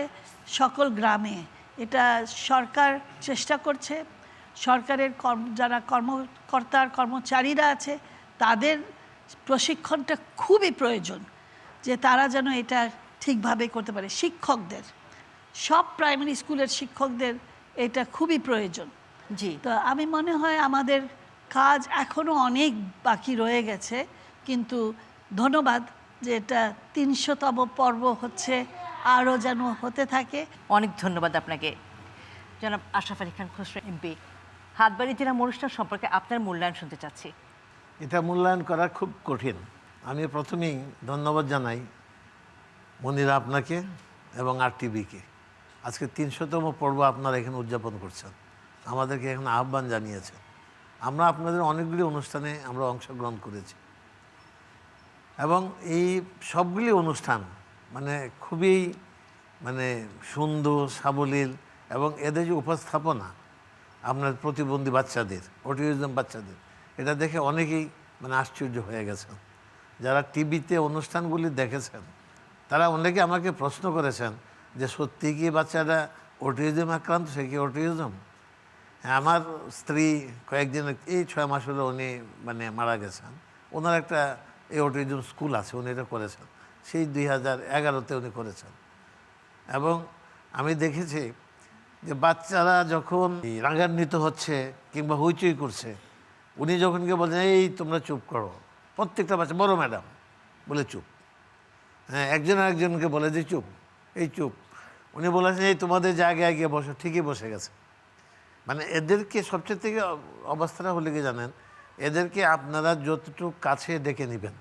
সকল গ্রামে এটা সরকার চেষ্টা করছে। সরকারের যারা কর্মচারীরা আছে তাদের প্রশিক্ষণটা খুবই প্রয়োজন, যে তারা যেন এটা ঠিকভাবে করতে পারে। শিক্ষকদের, সব প্রাইমারি স্কুলের শিক্ষকদের এটা খুবই প্রয়োজন। জি, তো আমি মনে হয় আমাদের কাজ এখনও অনেক বাকি রয়ে গেছে, কিন্তু ধন্যবাদ যে এটা ৩০০তম পর্ব হচ্ছে, আরও যেন হতে থাকে। অনেক ধন্যবাদ আপনাকে। জনাব আশরাফ আলী খান খসরু এমপি, হাটবাড়ি জেলা অনুষ্ঠান সম্পর্কে আপনার মূল্যায়ন শুনতে চাচ্ছি। এটা মূল্যায়ন করা খুব কঠিন। আমি প্রথমেই ধন্যবাদ জানাই মনিরা আপনাকে এবং RTVকে। আজকে ৩০০তম পর্ব আপনারা এখানে উদযাপন করছেন, আমাদেরকে এখানে আহ্বান জানিয়েছেন। আমরা আপনাদের অনেকগুলি অনুষ্ঠানে আমরা অংশগ্রহণ করেছি এবং এই সবগুলি অনুষ্ঠান মানে খুবই সুন্দর, সাবলীল, এবং এদের যে উপস্থাপনা আপনার প্রতিবন্ধী বাচ্চাদের, অটিজম বাচ্চাদের, এটা দেখে অনেকেই আশ্চর্য হয়ে গেছেন। যারা টিভিতে অনুষ্ঠানগুলি দেখেছেন তারা অনেকে আমাকে প্রশ্ন করেছেন যে সত্যি কি বাচ্চারা অটিজম আক্রান্ত, সে কি অটিজম? আমার স্ত্রী কয়েকদিন, এই 6 মাস হলো উনি মারা গেছেন। ওনার একটা এই অটিজম স্কুল আছে, উনি এটা করেছেন, সেই 2011-তে উনি করেছেন। এবং আমি দেখেছি যে বাচ্চারা যখন রাগান্বিত হচ্ছে কিংবা হইচই করছে, উনি যখন গিয়ে বলছেন এই তোমরা চুপ করো, প্রত্যেকটা বাচ্চা, বড় ম্যাডাম বলে চুপ, হ্যাঁ, একজন আরেকজনকে বলে যে চুপ, এই চুপ। উনি বলেছেন এই তোমাদের জায়গায় গিয়ে বসো, ঠিকই বসে গেছে। এদেরকে সবচেয়ে থেকে অবস্থাটা হলে কি জানেন, এদেরকে আপনারা যতটুক কাছে ডেকে নেবেন,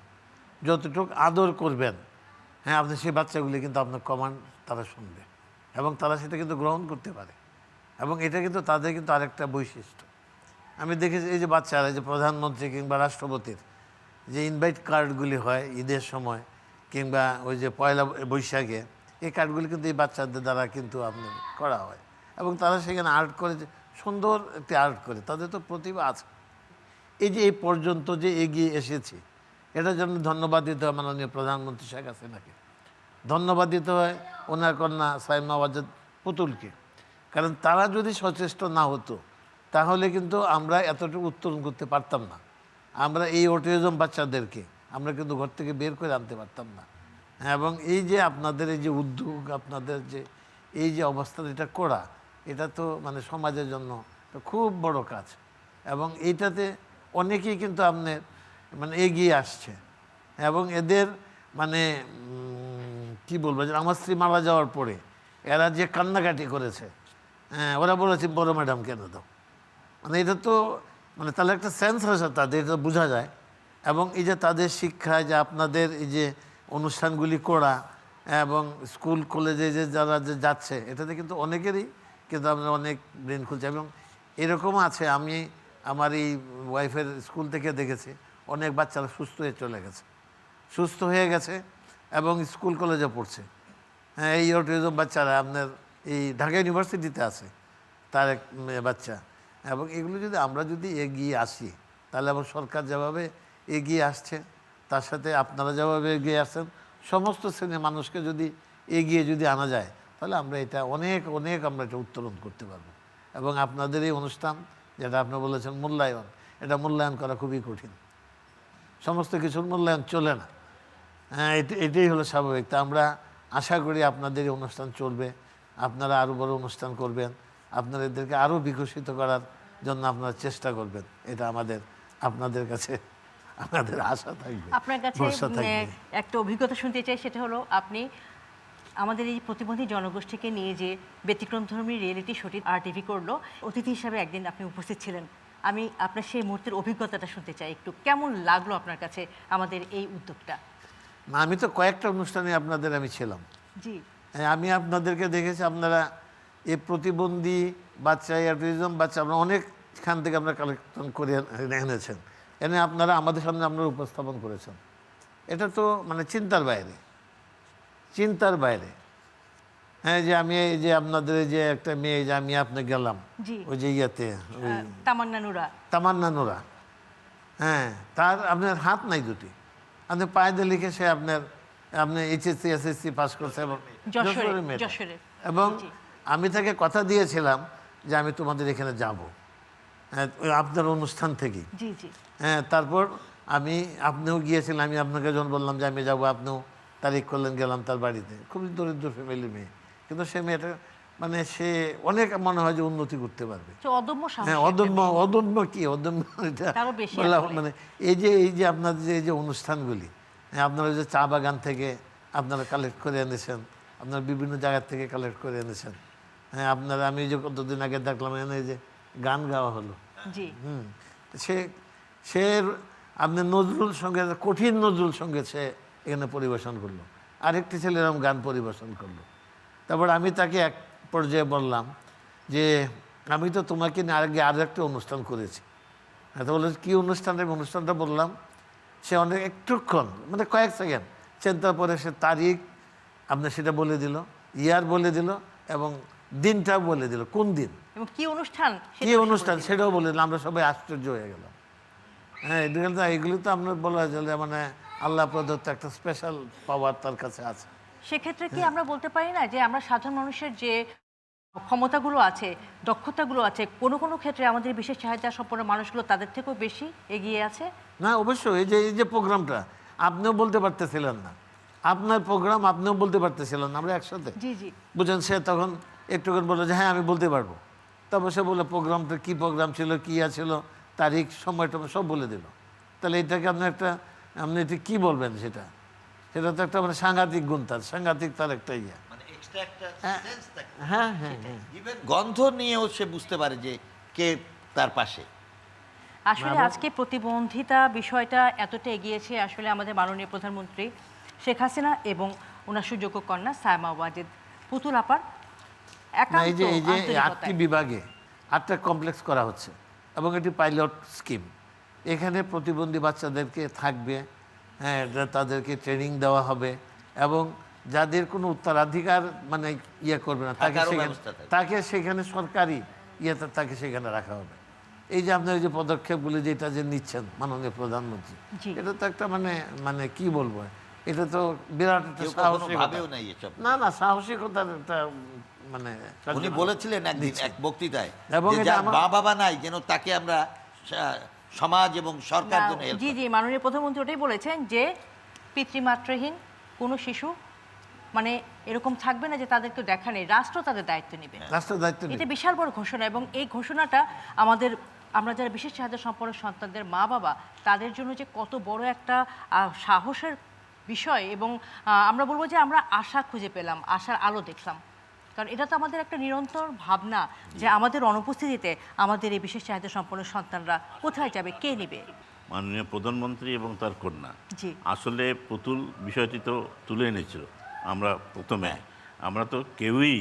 যতটুক আদর করবেন, হ্যাঁ, আপনি সেই বাচ্চাগুলি কিন্তু আপনার কমান্ড তারা শুনবে এবং তারা সেটা কিন্তু গ্রহণ করতে পারে। এবং এটা কিন্তু তাদের কিন্তু আরেকটা বৈশিষ্ট্য আমি দেখেছি। এই যে বাচ্চারা, যে প্রধানমন্ত্রী কিংবা রাষ্ট্রপতির যে ইনভাইট কার্ডগুলি হয় ঈদের সময় কিংবা ওই যে পয়লা বৈশাখে, এই কার্ডগুলি কিন্তু এই বাচ্চাদের দ্বারা কিন্তু আপনার করা হয় এবং তারা সেখানে আর্ট করে, সুন্দর একটি আর্ট করে, তাদের তো প্রতিভা আছে। এই যে এই পর্যন্ত যে এগিয়ে এসেছি, এটার জন্য ধন্যবাদ দিতে হয় মাননীয় প্রধানমন্ত্রী শেখ হাসিনাকে, ধন্যবাদ দিতে হয় ওনার কন্যা সাইমা ওয়াজেদ পুতুলকে। কারণ তারা যদি সচেষ্ট না হতো তাহলে কিন্তু আমরা এতটুকু উত্তরণ করতে পারতাম না। আমরা এই অটিজম বাচ্চাদেরকে আমরা কিন্তু ঘর থেকে বের করে আনতে পারতাম না। এবং এই যে আপনাদের এই যে উদ্যোগ, আপনাদের যে এই যে অবস্থা এটা করা, এটা তো মানে সমাজের জন্য তো খুব বড় কাজ। এবং এইটাতে অনেকেই কিন্তু আপনার মানে এগিয়ে আসছে। এবং এদের মানে কি বলবো, যে আমার স্ত্রী মারা যাওয়ার পরে এরা যে কান্নাকাটি করেছে, ওরা বলেছে বড় ম্যাডাম কেন দাও, মানে এটা তো মানে তাহলে একটা সেন্স হয়েছে তাদের, এটা বোঝা যায়। এবং এই যে তাদের শিক্ষায় যে আপনাদের এই যে অনুষ্ঠানগুলি করা এবং স্কুল কলেজে যে যারা যে যাচ্ছে, এটাতে কিন্তু অনেকেরই কিন্তু আমরা অনেক ব্রেন খুলছে। এবং এরকম আছে, আমি আমার এই ওয়াইফের স্কুল থেকে দেখেছি অনেক বাচ্চারা সুস্থ হয়ে চলে গেছে, সুস্থ হয়ে গেছে এবং স্কুল কলেজে পড়ছে। হ্যাঁ, এই অটিজম বাচ্চারা আপনার এই ঢাকা ইউনিভার্সিটিতে আছে তার এক বাচ্চা। এবং এগুলো যদি আমরা যদি এগিয়ে আসি তাহলে আবার সরকার যেভাবে এগিয়ে আসছে তার সাথে আপনারা যেভাবে এগিয়ে আসছেন, সমস্ত শ্রেণীর মানুষকে যদি এগিয়ে যদি আনা যায় তাহলে আমরা এটা অনেক অনেক আমরা এটা উত্তোলন করতে পারবো। এবং আপনাদের এই অনুষ্ঠান যেটা আপনি বলেছেন মূল্যায়ন, এটা মূল্যায়ন করা খুবই কঠিন, সমস্ত কিছুর মূল্যায়ন চলে না। হ্যাঁ, এটাই হলো স্বাভাবিক। তা আমরা আশা করি আপনাদের এই অনুষ্ঠান চলবে, আপনারা আরও বড় অনুষ্ঠান করবেন, আপনারা এদেরকে আরও বিকশিত করার জন্য আপনারা চেষ্টা করবেন। এটা আমাদের আপনাদের কাছে আমাদের আশা থাকবে, আপনার কাছে ভরসা থাকবে। একটা অভিজ্ঞতা শুনতে চাই, সেটা হলো আপনি আমাদের এই প্রতিবন্ধী জনগোষ্ঠীকে নিয়ে যে ব্যতিক্রমধর্মী রিয়েলিটি শোটি RTV করলো, অতিথি হিসাবে একদিন আপনি উপস্থিত ছিলেন। আমি আপনার সেই মুহূর্তের অভিজ্ঞতাটা শুনতে চাই একটু, কেমন লাগলো আপনার কাছে আমাদের এই উদ্যোগটা? না, আমি তো কয়েকটা অনুষ্ঠানে আপনাদের আমি ছিলাম। জি, হ্যাঁ, আমি আপনাদেরকে দেখেছি আপনারা এই প্রতিবন্ধী বাচ্চা, অটিজম বাচ্চা আপনারা অনেকখান থেকে আপনারা কালেকশন করে এনেছেন, এনে আপনারা আমাদের সামনে আপনারা উপস্থাপন করেছেন। এটা তো মানে চিন্তার বাইরে, চিন্তার বাইরে। হ্যাঁ, যে আমি এই যে আপনাদের যে একটা মেয়ে, যে আমি আপনি গেলাম ওই যে ইয়েতে, ওই তামান্না নুরা, হ্যাঁ, তার আপনার হাত নাই দুটি, আপনি পায়ে দিয়ে লিখে সে আপনার আপনি HSC SSC পাস করছে এবং যশোরের মেয়ে। এবং আমি তাকে কথা দিয়েছিলাম যে আমি তোমাদের এখানে যাব, হ্যাঁ, আপনার অনুষ্ঠান থেকেই। হ্যাঁ, তারপর আপনিও গিয়েছিলেন, আমি আপনাকে যখন বললাম যে আমি যাবো, আপনিও তারিখ করলেন, গেলাম তার বাড়িতে। খুবই দরিদ্র ফ্যামিলির মেয়ে, কিন্তু সে মেয়েটা মানে সে অনেক মনে হয় যে উন্নতি করতে পারবে। হ্যাঁ, অদম্য কি অদম্য, এটা মানে এই যে আপনাদের যে অনুষ্ঠানগুলি, হ্যাঁ, আপনারা যে চা বাগান থেকে আপনারা কালেক্ট করে এনেছেন, আপনারা বিভিন্ন জায়গার থেকে কালেক্ট করে এনেছেন। হ্যাঁ, আপনারা আমি যে কতদিন আগে দেখলাম এনে যে গান গাওয়া হলো, সে আপনার নজরুল সঙ্গে, কঠিন নজরুল সঙ্গে সে এখানে পরিবেশন করলো, আরেকটি ছেলে এরকম গান পরিবেশন করলো। তারপর আমি তাকে এক পর্যায়ে বললাম যে আমি তো তোমাকে আগে আরও একটা অনুষ্ঠান করেছি। তো বলে কী অনুষ্ঠান? অনুষ্ঠানটা বললাম, সে অনেক একটুক্ষণ মানে কয়েক সেকেন্ড চিন্তার পরে সে তারিখ আপনার সেটা বলে দিল, ইয়ার বলে দিল এবং দিনটাও বলে দিল, কোন দিন কি অনুষ্ঠান সেটাও বলে দিল। আমরা সবাই আশ্চর্য হয়ে গেলাম। হ্যাঁ, এগুলি তো আপনার বলা যায় মানে আল্লাহ প্রদত্ত একটা স্পেশাল পাওয়ার তার কাছে আছে। সেক্ষেত্রে কি আমরা বলতে পারি না যে আমরা সাধারণ মানুষের যে ক্ষমতাগুলো আছে, দক্ষতাগুলো আছে, কোনো কোনো ক্ষেত্রে আমাদের বিশেষ চাহিদা সম্পন্ন মানুষগুলো তাদের থেকেও বেশি এগিয়ে আছে? না, অবশ্যই। এই যে প্রোগ্রামটা আপনিও বলতে পারতেছিলেন না, আপনার প্রোগ্রাম আপনিও বলতে পারতেছিলেন না, আমরা একসাথে বুঝেন। সে তখন একটুখানি বললো যে হ্যাঁ আমি বলতে পারবো। তারপর সে বললো প্রোগ্রামটা কী প্রোগ্রাম ছিল, কী ছিল, তারিখ, সময়টা সব বলে দিল। তাহলে এটাকে আপনি এটা কী বলবেন? সেটা তো একটা মানে সাংঘাতিক গুণ, তার সাংঘাতিক তার একটা ইয়ে। হ্যাঁ হ্যাঁ, গন্ধ নিয়েও সে বুঝতে পারে যে কে তার পাশে। আসলে আজকে প্রতিবন্ধিতা বিষয়টা এতটা এগিয়েছে, আসলে আমাদের মাননীয় প্রধানমন্ত্রী শেখ হাসিনা এবং ওনার সুযোগ্য কন্যা সাইমা ওয়াজেদ পুতুল আপার এই যে 8টি বিভাগে 8টা কমপ্লেক্স করা হচ্ছে এবং এটি পাইলট স্কিম। এখানে প্রতিবন্ধী বাচ্চাদেরকে থাকবে, হ্যাঁ, তাদেরকে ট্রেনিং দেওয়া হবে এবং যাদের কোনো উত্তরাধিকার মানে ইয়ে করবে না তাকে সেখানে সরকারি ইয়েতে তাকে সেখানে রাখা হবে। এই যে আপনার এই যে পদক্ষেপগুলি যেটা যে নিচ্ছেন মাননীয় প্রধানমন্ত্রী, জি। এটা তো একটা মানে কি বলবো, এটা তো বিরাট একটা কেউ কখনো সাহসিকতা। ভাবেও নাই এসব। না সাহসিকতার একটা মানে উনি বলেছিলেন একদিন এক বক্তৃতায় এবং যে এটা যার আমার- মা বাবা নাই যেন তাকে আমরা সমাজ এবং সরকার না, জন্য help জি করে। জি মাননীয় প্রধানমন্ত্রী ওটাই বলেছেন যে পিতৃমাতৃহীন কোনো শিশু মানে এরকম থাকবে না যে তাদেরকে দেখা নেই, রাষ্ট্র তাদের দায়িত্ব নেবে। রাষ্ট্রের দায়িত্ব নেই। এটা বিশাল বড় ঘোষণা এবং এই ঘোষণাটা আমরা যারা বিশেষ চাহিদা সম্পন্ন সন্তানদের মা বাবা তাদের জন্য যে কত বড় একটা সাহসের বিষয় এবং আমরা বলবো যে আমরা আশা খুঁজে পেলাম, আশার আলো দেখলাম। কারণ এটা তো আমাদের একটা নিরন্তর ভাবনা যে আমাদের অনুপস্থিতিতে আমাদের এই বিশেষ চাহিদা সম্পন্ন সন্তানরা কোথায় যাবে, কে নেবে। মাননীয় প্রধানমন্ত্রী এবং তার কন্যা জি। আসলে পুতুল বিষয়টি তো তুলে এনেছিল। আমরা প্রথমে আমরা তো কেউই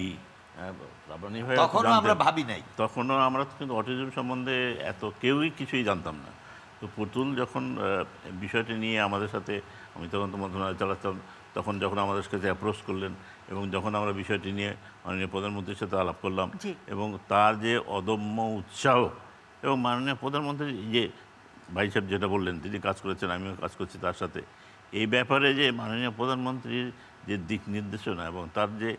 রাব্বানী ভাই তখনও আমরা ভাবি নাই। তখনও আমরা কিন্তু অটিজম সম্বন্ধে এত কেউই কিছুই জানতাম না। তো পুতুল যখন বিষয়টি নিয়ে আমাদের সাথে, আমি তখন তো মন্ত্রণালয় চালাতাম, তখন যখন আমাদের সাথে অ্যাপ্রোচ করলেন এবং যখন আমরা বিষয়টি নিয়ে মাননীয় প্রধানমন্ত্রীর সাথে আলাপ করলাম এবং তার যে অদম্য উৎসাহ এবং মাননীয় প্রধানমন্ত্রী যে ভাই সাহেব যেটা বললেন, তিনি কাজ করেছেন, আমিও কাজ করছি তার সাথে, এই ব্যাপারে যে মাননীয় প্রধানমন্ত্রীর যে দিক নির্দেশনা এবং তার যে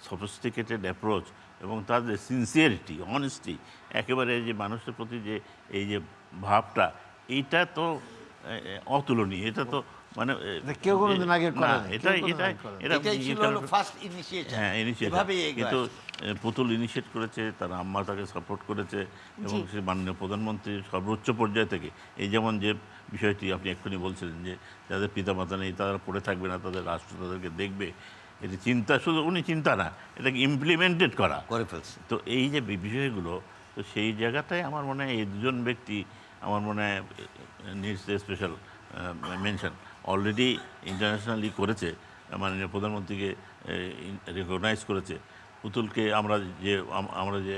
সফিস্টিকেটেড অ্যাপ্রোচ এবং তার যে সিনসিয়ারিটি, অনেস্টি, একেবারে যে মানুষের প্রতি যে এই যে ভাবটা, এইটা তো অতুলনীয়। এটা তো মানে কেউ কোনোদিন আগে করে নাই, এটাই ছিল হলো ফার্স্ট ইনিশিয়েশন। হ্যাঁ, ইনিশিয়েটিভ। এভাবেই কিন্তু পুতুল ইনিশিয়েট করেছে, তার আম্মা তাকে সাপোর্ট করেছে এবং সে মাননীয় প্রধানমন্ত্রীর সর্বোচ্চ পর্যায় থেকে এই যেমন যে বিষয়টি আপনি এক্ষুনি বলছিলেন যে যাদের পিতামাতা নেই তারা পড়ে থাকবে না, তাদের রাষ্ট্র তাদেরকে দেখবে, এটি চিন্তা, শুধু উনি চিন্তা না, এটাকে ইমপ্লিমেন্টেড করা করে ফেলছে। তো এই যে বিষয়গুলো, তো সেই জায়গাটায় আমার মনে হয় এই দুজন ব্যক্তি আমার মনে হয় needs special mention already internationally করেছে, মাননীয় প্রধানমন্ত্রীকে রেকগনাইজ করেছে। পুতুলকে আমরা যে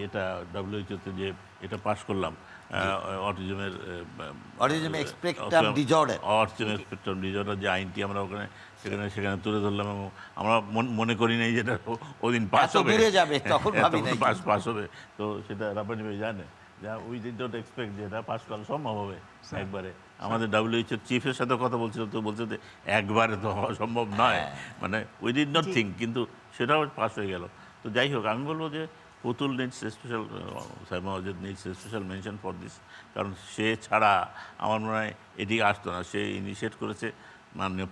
এটা WHO-তে যে এটা পাশ করলাম অটিজমের spectrum disorder, autism spectrum disorder যে আইনটি আমরা সেখানে তুলে ধরলাম এবং আমরা মনে করি নাই যেটা ওদিন পাস হবে, তখন ভাবি নাই পাস হবে। তো সেটা রাব্বানী ভাই জানে যা উই ডিড নট এক্সপেক্ট যে এটা পাস করা সম্ভব হবে একবারে। আমাদের WHO চিফের সাথে কথা বলছিল, তো বলছে যে একবারে তো হওয়া সম্ভব নয়, মানে উই ডিড নট থিঙ্ক, কিন্তু সেটাও পাস হয়ে গেল। তো যাই হোক, আমি বলবো যে Putul needs special, Saima Wazed needs special mention for this, কারণ সে ছাড়া আমার মনে হয় এটি আসতো না। সে ইনিশিয়েট করেছে মাননীয়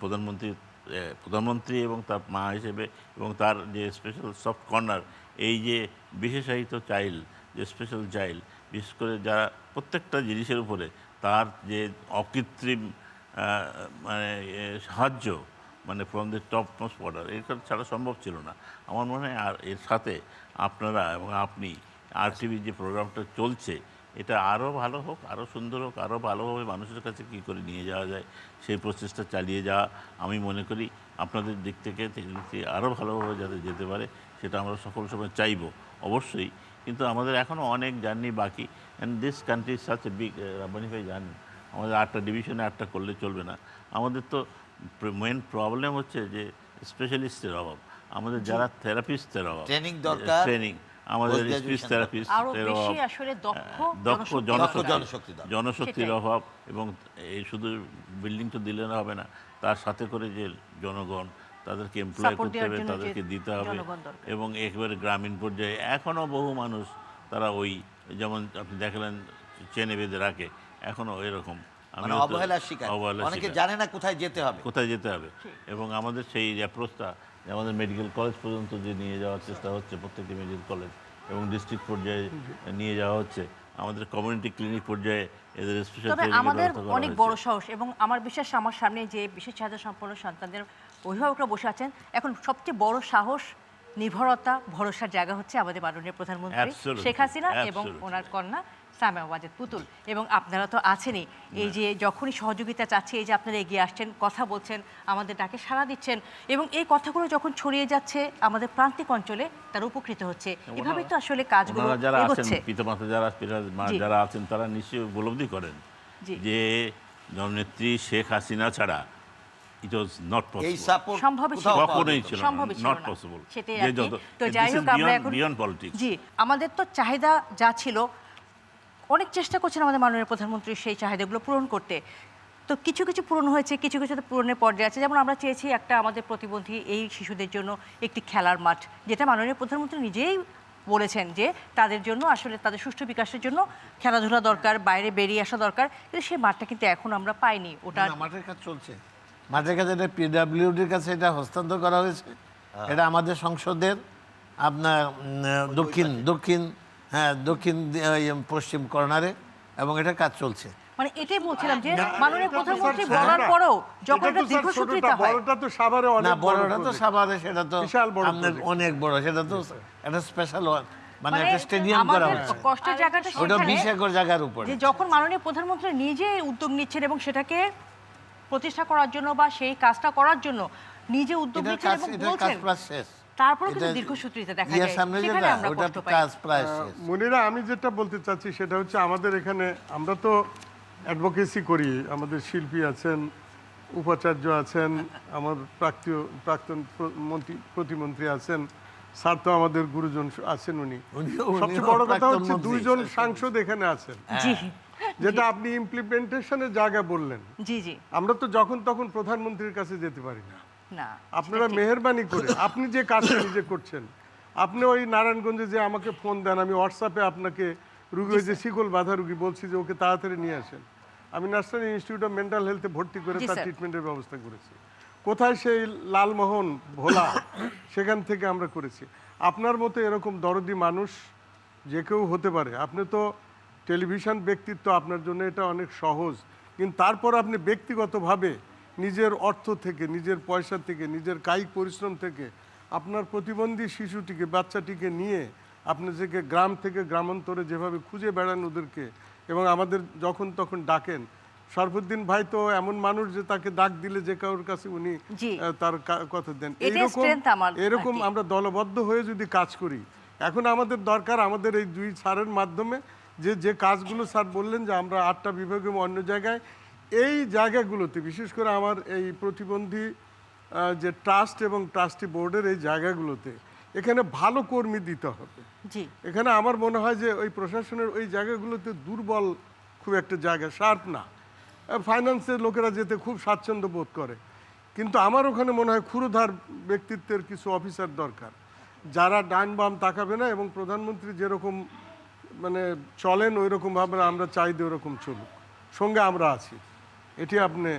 প্রধানমন্ত্রী এবং তার মা হিসেবে, এবং তার যে স্পেশাল সফট কর্নার, এই যে বিশেষায়িত চাইল্ড, যে স্পেশাল চাইল্ড, বিশেষ করে যারা প্রত্যেকটা জিনিসের উপরে তার যে অকৃত্রিম মানে সাহায্য, মানে from the top most order, এটা ছাড়া সম্ভব ছিল না আমার মনে হয়। আর এর সাথে আপনারা এবং আপনি RTV যে প্রোগ্রামটা চলছে, এটা আরও ভালো হোক, আরও সুন্দর হোক, আরও ভালোভাবে মানুষের কাছে কী করে নিয়ে যাওয়া যায় সেই প্রচেষ্টা চালিয়ে যাওয়া, আমি মনে করি আপনাদের দিক থেকে আরও ভালোভাবে যাতে যেতে পারে সেটা আমরা সকল সময় চাইব অবশ্যই। কিন্তু আমাদের এখনও অনেক জার্নি বাকি, and this country is such a big, Rabbani ভাই জানেন আমাদের 8টা ডিভিশনে 8টা করলে চলবে না। আমাদের তো মেন প্রবলেম হচ্ছে যে স্পেশালিস্টের অভাব, আমাদের যারা থেরাপিস্টের অভাব, ট্রেনিং দরকার, ট্রেনিং, আমাদের স্পিচ থেরাপিস্টের অভাব, দক্ষ জনশক্তির অভাব, এবং এই শুধু বিল্ডিং তো দিলে না হবে না, তার সাথে করে যে জনগণ, তাদেরকে এমপ্লয় করতে হবে, তাদেরকে দিতে হবে, এবং একেবারে গ্রামীণ পর্যায়ে এখনও বহু মানুষ তারা ওই যেমন আপনি দেখলেন চেনে বেঁধে রাখে, এখনও এরকম অবহেলার শিকার, অনেকে জানে না কোথায় যেতে হবে। এবং আমাদের সেই অ্যাপ্রোচটা আমাদের মেডিকেল কলেজ পর্যন্ত যে নিয়ে যাওয়ার চেষ্টা হচ্ছে, প্রত্যেকটি মেডিকেল কলেজ এবং ডিস্ট্রিক্ট পর্যায়ে নিয়ে যাওয়া হচ্ছে, আমাদের কমিউনিটি ক্লিনিক পর্যায়ে এদের স্পেশাল ট্রেনিং আমাদের অনেক বড় সাহস। এবং আমার বিশ্বাস আমার সামনে যে বিশেষ চাহিদা সম্পন্ন সন্তানদের অভিভাবকরা বসে আছেন, এখন সবচেয়ে বড় সাহস, নির্ভরতা, ভরসার জায়গা হচ্ছে আমাদের মাননীয় প্রধানমন্ত্রী শেখ হাসিনা এবং ওনার কন্যা সাইমা ওয়াজেদ পুতুল। এবং আপনারা তো আছেনই, এই যে যখনই সহযোগিতা চাচ্ছে, এই যে আপনারা এগিয়ে আসছেন, কথা বলছেন, আমাদের ডাকে সাড়া দিচ্ছেন, এবং এই কথাগুলো যখন ছড়িয়ে যাচ্ছে আমাদের প্রান্তিক অঞ্চলে, তারা উপকৃত হচ্ছে। এভাবেই তো আসলে কাজগুলো এগোচ্ছে। পিতামাতা যারা আছেন তারা নিশ্চয়ই উপলব্ধি করেন যে জননেত্রী শেখ হাসিনা ছাড়া it was not possible, কখনোই ছিল not possible। তো যাই হোক, আমরা এখন আমাদের তো চাহিদা যা ছিল অনেক চেষ্টা করছেন আমাদের মাননীয় প্রধানমন্ত্রী সেই চাহিদাগুলো পূরণ করতে। তো কিছু কিছু পূরণ হয়েছে, কিছু কিছু তো পূরণের পর্যায়ে আছে। যেমন আমরা চেয়েছি একটা আমাদের প্রতিবন্ধী এই শিশুদের জন্য একটি খেলার মাঠ, যেটা মাননীয় প্রধানমন্ত্রী নিজেই বলেছেন যে তাদের জন্য আসলে তাদের সুষ্ঠু বিকাশের জন্য খেলাধুলা দরকার, বাইরে বেরিয়ে আসা দরকার, কিন্তু সেই মাঠটা কিন্তু এখন আমরা পাইনি। ওটা মাঠের কাজ চলছে, মাঠের কাছে এটা পিডব্লিউডির কাছে এটা হস্তান্তর করা হয়েছে। এটা আমাদের সংসদের আপনার দক্ষিণ পশ্চিম কর্নারে, এবং এটা কাজ চলছে। মানে এটাই বলছিলাম যে মাননীয় প্রধানমন্ত্রী বলার পরেও যখন এটা দীর্ঘসূত্রিতা হয়, বড়টা তো সাভারে না, অনেক বড়টা তো সাভারে, সেটা তো বিশাল বড় আপনার অনেক বড়, সেটা তো একটা স্পেশাল মানে মানে একটা স্টেডিয়াম করা আমাদের হয়েছে। কষ্টের জায়গাটা ওটা সেখানে 20 একর জায়গার উপরে। যে যখন মাননীয় প্রধানমন্ত্রী নিজে উদ্যোগ নিচ্ছেন এবং সেটাকে প্রতিষ্ঠা করার জন্য বা সেই কাজটা করার জন্য নিজে উদ্যোগ নিচ্ছেন এবং বলছেন, তারপরে কিন্তু দীর্ঘসূত্রিতা দেখা যায়, সেখানে আমরা কষ্ট পাই। মনিরা, আমি যেটা বলতে চাচ্ছি সেটা হচ্ছে আমাদের এখানে আমরা তো অ্যাডভোকেসি করি, আমাদের শিল্পী আছেন, উপাচার্য আছেন, আমার প্রাক্তন প্রতিমন্ত্রী আছেন, স্যার তো আমাদের গুরুজন আছেন। উনি সবচেয়ে বড় কথা হচ্ছে 2 জন সাংসদ এখানে আছেন, যেটা আপনি ইমপ্লিমেন্টেশনের জায়গা বললেন। জি জি, আমরা তো যখন তখন প্রধানমন্ত্রীর কাছে যেতে পারি না। না, আপনারা মেহেরবানি করে আপনি যে কাজটা নিজে করছেন, আপনি ওই নারায়ণগঞ্জে যে আমাকে ফোন দেন, আমি হোয়াটসঅ্যাপে আপনাকে রুগী হয়েছে, শিকল বাঁধা রুগী, বলছি যে ওকে তাড়াতাড়ি নিয়ে আসেন। আমি ন্যাশনাল ইনস্টিটিউট অফ মেন্টাল হেলথে ভর্তি করে তার ট্রিটমেন্টের ব্যবস্থা করেছি। কোথায় সেই লালমোহন ভোলা, সেখান থেকে আমরা করেছি। আপনার মতো এরকম দরদি মানুষ যে কেউ হতে পারে। আপনি তো টেলিভিশন ব্যক্তিত্ব, আপনার জন্য এটা অনেক সহজ, কিন্তু তারপর আপনি ব্যক্তিগতভাবে নিজের অর্থ থেকে, নিজের পয়সা থেকে, নিজের কায়িক পরিশ্রম থেকে আপনার প্রতিবন্ধী শিশুটিকে, বাচ্চাটিকে নিয়ে আপনি যে গ্রাম থেকে গ্রামান্তরে যেভাবে খুঁজে বেড়ান ওদেরকে, এবং আমাদের যখন তখন ডাকেন। শরফুদ্দিন ভাই তো এমন মানুষ যে তাকে ডাক দিলে যে কারোর কাছে উনি তার কথা দেন। এরকম আমরা দলবদ্ধ হয়ে যদি কাজ করি, এখন আমাদের দরকার আমাদের এই 2 স্যারের মাধ্যমে যে কাজগুলো স্যার বললেন যে আমরা 8টা বিভাগে অন্য জায়গায়, এই জায়গাগুলোতে বিশেষ করে আমার এই প্রতিবন্ধী যে ট্রাস্ট এবং ট্রাস্টি বোর্ডের এই জায়গাগুলোতে এখানে ভালো কর্মী দিতে হবে। এখানে আমার মনে হয় যে ওই প্রশাসনের ওই জায়গাগুলোতে দুর্বল খুব একটা জায়গা, শার্প না। ফাইন্যান্সের লোকেরা যেতে খুব স্বাচ্ছন্দ্য বোধ করে, কিন্তু আমার ওখানে মনে হয় ক্ষুরধার ব্যক্তিত্বের কিছু অফিসার দরকার, যারা ডান বাম তাকাবে না, এবং প্রধানমন্ত্রী যেরকম মানে চলেন ওই রকমভাবে আমরা চাই যে ওরকম চলুক, সঙ্গে আমরা আছি। এটি আপনি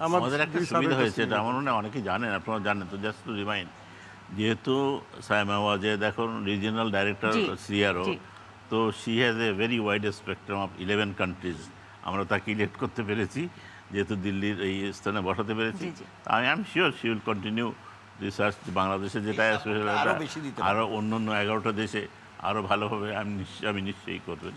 আমাদের একটা সুবিধা হয়েছে, এটা আমার মনে হয় অনেকেই জানেন, আপনারা জানেন। তো জাস্ট টু রিমাইন্ড, যেহেতু সাইমা ওয়াজেদ এখন রিজিওনাল ডাইরেক্টর সিআরও, তো she has a very wide spectrum of 11 countries. আমরা তাকে ইলেক্ট করতে পেরেছি, যেহেতু দিল্লির এই স্থানে বসাতে পেরেছি। I am sure she will continue research. বাংলাদেশে যেটা আরও অন্য 11টা দেশে আরও ভালোভাবে আমি নিশ্চয়ই করবেন।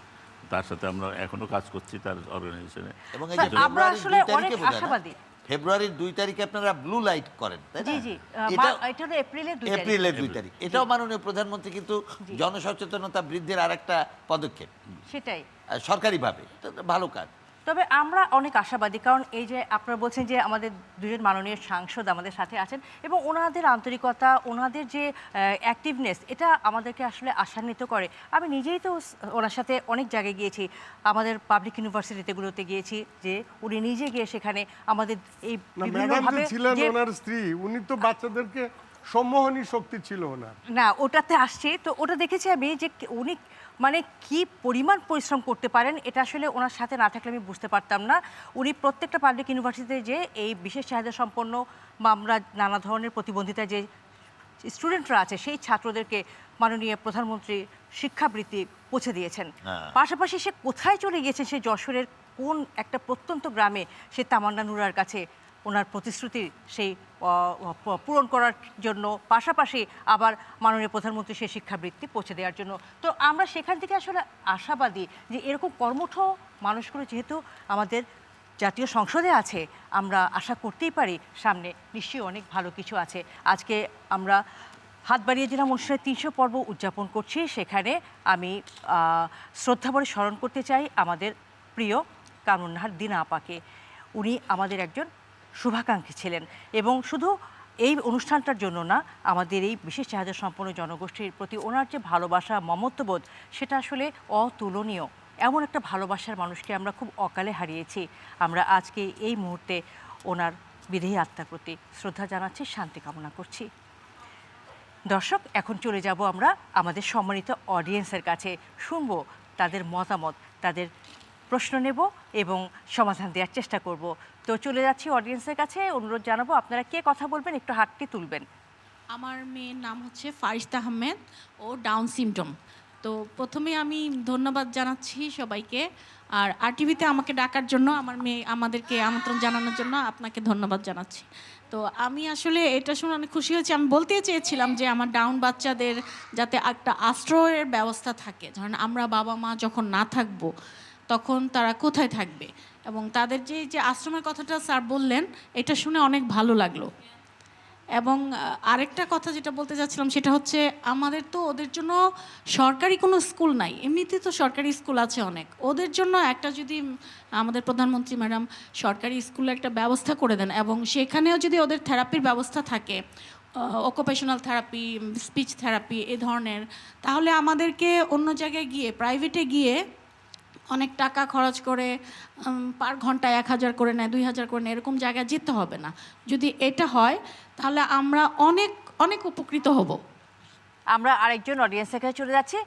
তার সাথে আমরা এখনো কাজ করছি তার অর্গানাইজেশনে। এবং আমরা আসলে অনেক আশাবাদী। ফেব্রুয়ারির 2 তারিখে আপনারা ব্লু লাইট করেন, তাই না? জি জি, এটা হলো এপ্রিলের 2 তারিখ। এটাও মাননীয় প্রধানমন্ত্রী কিন্তু জনসচেতনতা বৃদ্ধির আরেকটা পদক্ষেপ, সেটাই সরকারিভাবে ভালো কাজ। তবে আমরা অনেক আশাবাদী, কারণ এই যে আপনারা বলছেন যে আমাদের 2 জন মাননীয় সাংসদ আমাদের সাথে আছেন, এবং ওনাদের আন্তরিকতা, ওনাদের যে অ্যাক্টিভনেস, এটা আমাদেরকে আসলে আশান্বিত করে। আমি নিজেই তো ওনার সাথে অনেক জায়গায় গিয়েছি, আমাদের পাবলিক ইউনিভার্সিটিগুলোতে গিয়েছি, যে উনি নিজে গিয়ে সেখানে আমাদের এই বিভিন্নভাবে ছিলেন। ওনার স্ত্রী, উনি তো বাচ্চাদেরকে সম্মোহনী শক্তি ছিল ওনার। না, ওটাতে আসছি তো, ওটা দেখেছি আমি যে উনি মানে কি পরিমাণ পরিশ্রম করতে পারেন, এটা আসলে ওনার সাথে না থাকলে আমি বুঝতে পারতাম না। উনি প্রত্যেকটা পাবলিক ইউনিভার্সিটিতে যে এই বিশেষ চাহিদা সম্পন্ন বা আমরা নানা ধরনের প্রতিবন্ধিতা যে স্টুডেন্টরা আছে, সেই ছাত্রদেরকে মাননীয় প্রধানমন্ত্রী শিক্ষাবৃত্তি পৌঁছে দিয়েছেন। পাশাপাশি সে কোথায় চলে গিয়েছে, সে যশোরের কোন একটা প্রত্যন্ত গ্রামে, সে তামান্না নুরার কাছে ওনার প্রতিশ্রুতি সেই পূরণ করার জন্য, পাশাপাশি আবার মাননীয় প্রধানমন্ত্রী সেই শিক্ষাবৃত্তি পৌঁছে দেওয়ার জন্য। তো আমরা সেখান থেকে আসলে আশাবাদী যে এরকম কর্মঠ মানুষগুলো যেহেতু আমাদের জাতীয় সংসদে আছে, আমরা আশা করতেই পারি সামনে নিশ্চয়ই অনেক ভালো কিছু আছে। আজকে আমরা হাত বাড়িয়ে দিলাম অনুষ্ঠানের 300 পর্ব উদযাপন করছি। সেখানে আমি শ্রদ্ধাভরে স্মরণ করতে চাই আমাদের প্রিয় কামরুন্নাহার দিনা আপাকে। উনি আমাদের একজন শুভাকাঙ্ক্ষী ছিলেন, এবং শুধু এই অনুষ্ঠানটার জন্য না, আমাদের এই বিশেষ চাহিদা সম্পন্ন জনগোষ্ঠীর প্রতি ওনার যে ভালোবাসা, মমত্ববোধ, সেটা আসলে অতুলনীয়। এমন একটা ভালোবাসার মানুষকে আমরা খুব অকালে হারিয়েছি। আমরা আজকে এই মুহূর্তে ওনার বিদেহী আত্মার প্রতি শ্রদ্ধা জানাচ্ছি, শান্তি কামনা করছি। দর্শক, এখন চলে যাব আমরা আমাদের সম্মানিত অডিয়েন্সের কাছে, শুনবো তাদের মতামত, তাদের প্রশ্ন নেব এবং সমাধান দেওয়ার চেষ্টা করব। তো চলে যাচ্ছি অডিয়েন্সের কাছে, অনুরোধ জানাবো আপনারা কে কথা বলবেন একটু হাতটি তুলবেন। আমার মেয়ের নাম হচ্ছে ফারিস্তা আহমেদ, ও ডাউন সিনড্রোম। তো প্রথমে আমি ধন্যবাদ জানাচ্ছি সবাইকে, আর আরটিভিতে আমাকে ডাকার জন্য, আমাদেরকে আমন্ত্রণ জানানোর জন্য আপনাকে ধন্যবাদ জানাচ্ছি। তো আমি আসলে এটা শুনে অনেক খুশি হয়েছি। আমি বলতে চেয়েছিলাম যে আমার ডাউন বাচ্চাদের যাতে একটা আশ্রয়ের ব্যবস্থা থাকে, ধরেন আমরা বাবা মা যখন না থাকবো তখন তারা কোথায় থাকবে, এবং তাদের যে আশ্রমের কথাটা স্যার বললেন, এটা শুনে অনেক ভালো লাগলো। এবং আরেকটা কথা যেটা বলতে চাচ্ছিলাম সেটা হচ্ছে, আমাদের তো ওদের জন্য সরকারি কোনো স্কুল নাই, এমনিতে তো সরকারি স্কুল আছে অনেক, ওদের জন্য একটা যদি আমাদের প্রধানমন্ত্রী ম্যাডাম সরকারি স্কুলে একটা ব্যবস্থা করে দেন, এবং সেখানেও যদি ওদের থেরাপির ব্যবস্থা থাকে, অকুপেশনাল থেরাপি, স্পিচ থেরাপি এ ধরনের, তাহলে আমাদেরকে অন্য জায়গায় গিয়ে, প্রাইভেটে গিয়ে অনেক টাকা খরচ করে পার ঘন্টায় 1000 করে নেয়, 2000 করে নেয়, এরকম জায়গায় যেতে হবে না। যদি এটা হয় তাহলে আমরা অনেক অনেক উপকৃত হব। আমরা আরেকজন অডিয়েন্সের কাছে চলে যাচ্ছি।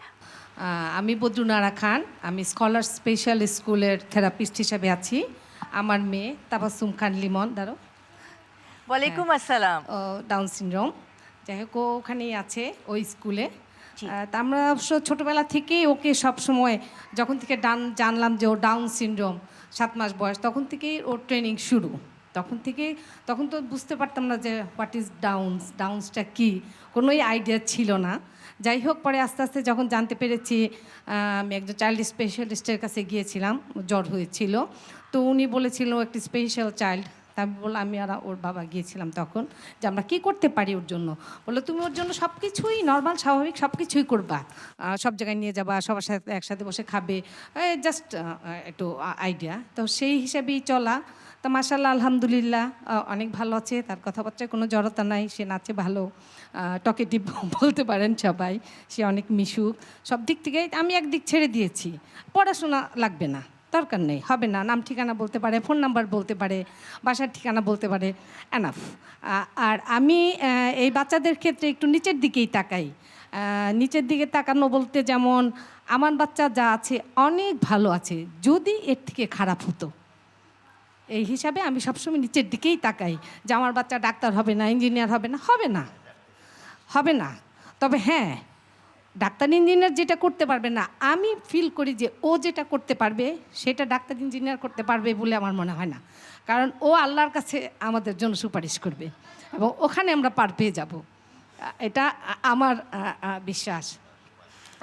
আমি বদরুনারা খান, আমি স্কলার স্পেশাল স্কুলের থেরাপিস্ট হিসেবে আছি। আমার মেয়ে তাবাসসুম খান লিমন, ওয়ালাইকুম আসসালাম। ডাউন সিনড্রোম, যাই হোক ওখানেই আছে ওই স্কুলে। তা আমরা অবশ্য ছোটোবেলা থেকেই ওকে সবসময়, যখন থেকে জানলাম যে ও ডাউন সিনড্রোম, 7 মাস বয়স, তখন থেকেই ওর ট্রেনিং শুরু। তখন তো বুঝতে পারতাম না যে হোয়াট ইজ ডাউনসটা কী, কোনোই আইডিয়া ছিল না। যাই হোক, পরে আস্তে আস্তে যখন জানতে পেরেছি, আমি একজন চাইল্ড স্পেশালিস্টের কাছে গিয়েছিলাম, জ্বর হয়েছিল, তো উনি বলেছিল একটি স্পেশাল চাইল্ড। তা আমি বললাম, আমি আর ওর বাবা গিয়েছিলাম তখন, যে আমরা কী করতে পারি ওর জন্য। বললো, তুমি ওর জন্য সব কিছুই নর্মাল স্বাভাবিক সব কিছুই করবা, সব জায়গায় নিয়ে যাবা, সবার সাথে একসাথে বসে খাবে, জাস্ট একটু আইডিয়া। তো সেই হিসাবেই চলা। তা মাশাআল্লাহ আলহামদুলিল্লাহ অনেক ভালো আছে, তার কথাবার্তায় কোনো জড়তা নাই, সে নাচে ভালো, টকেটিভ বলতে পারেন সবাই, সে অনেক মিশুক, সব দিক থেকে। আমি একদিক ছেড়ে দিয়েছি, পড়াশোনা লাগবে না, দরকার নেই, হবে না, নাম ঠিকানা বলতে পারে, ফোন নাম্বার বলতে পারে, বাসার ঠিকানা বলতে পারে, এনাফ। আর আমি এই বাচ্চাদের ক্ষেত্রে একটু নিচের দিকেই তাকাই। নিচের দিকে তাকানো বলতে, যেমন আমার বাচ্চা যা আছে অনেক ভালো আছে, যদি এর থেকে খারাপ হতো, এই হিসাবে আমি সবসময় নিচের দিকেই তাকাই যে আমার বাচ্চা ডাক্তার হবে না, ইঞ্জিনিয়ার হবে না, হবে না। তবে হ্যাঁ, ডাক্তার ইঞ্জিনিয়ার যেটা করতে পারবে না, আমি ফিল করি যে ও যেটা করতে পারবে সেটা ডাক্তার ইঞ্জিনিয়ার করতে পারবে বলে আমার মনে হয় না। কারণ ও আল্লাহর কাছে আমাদের জন্য সুপারিশ করবে এবং ওখানে আমরা পার পেয়ে যাব, এটা আমার বিশ্বাস।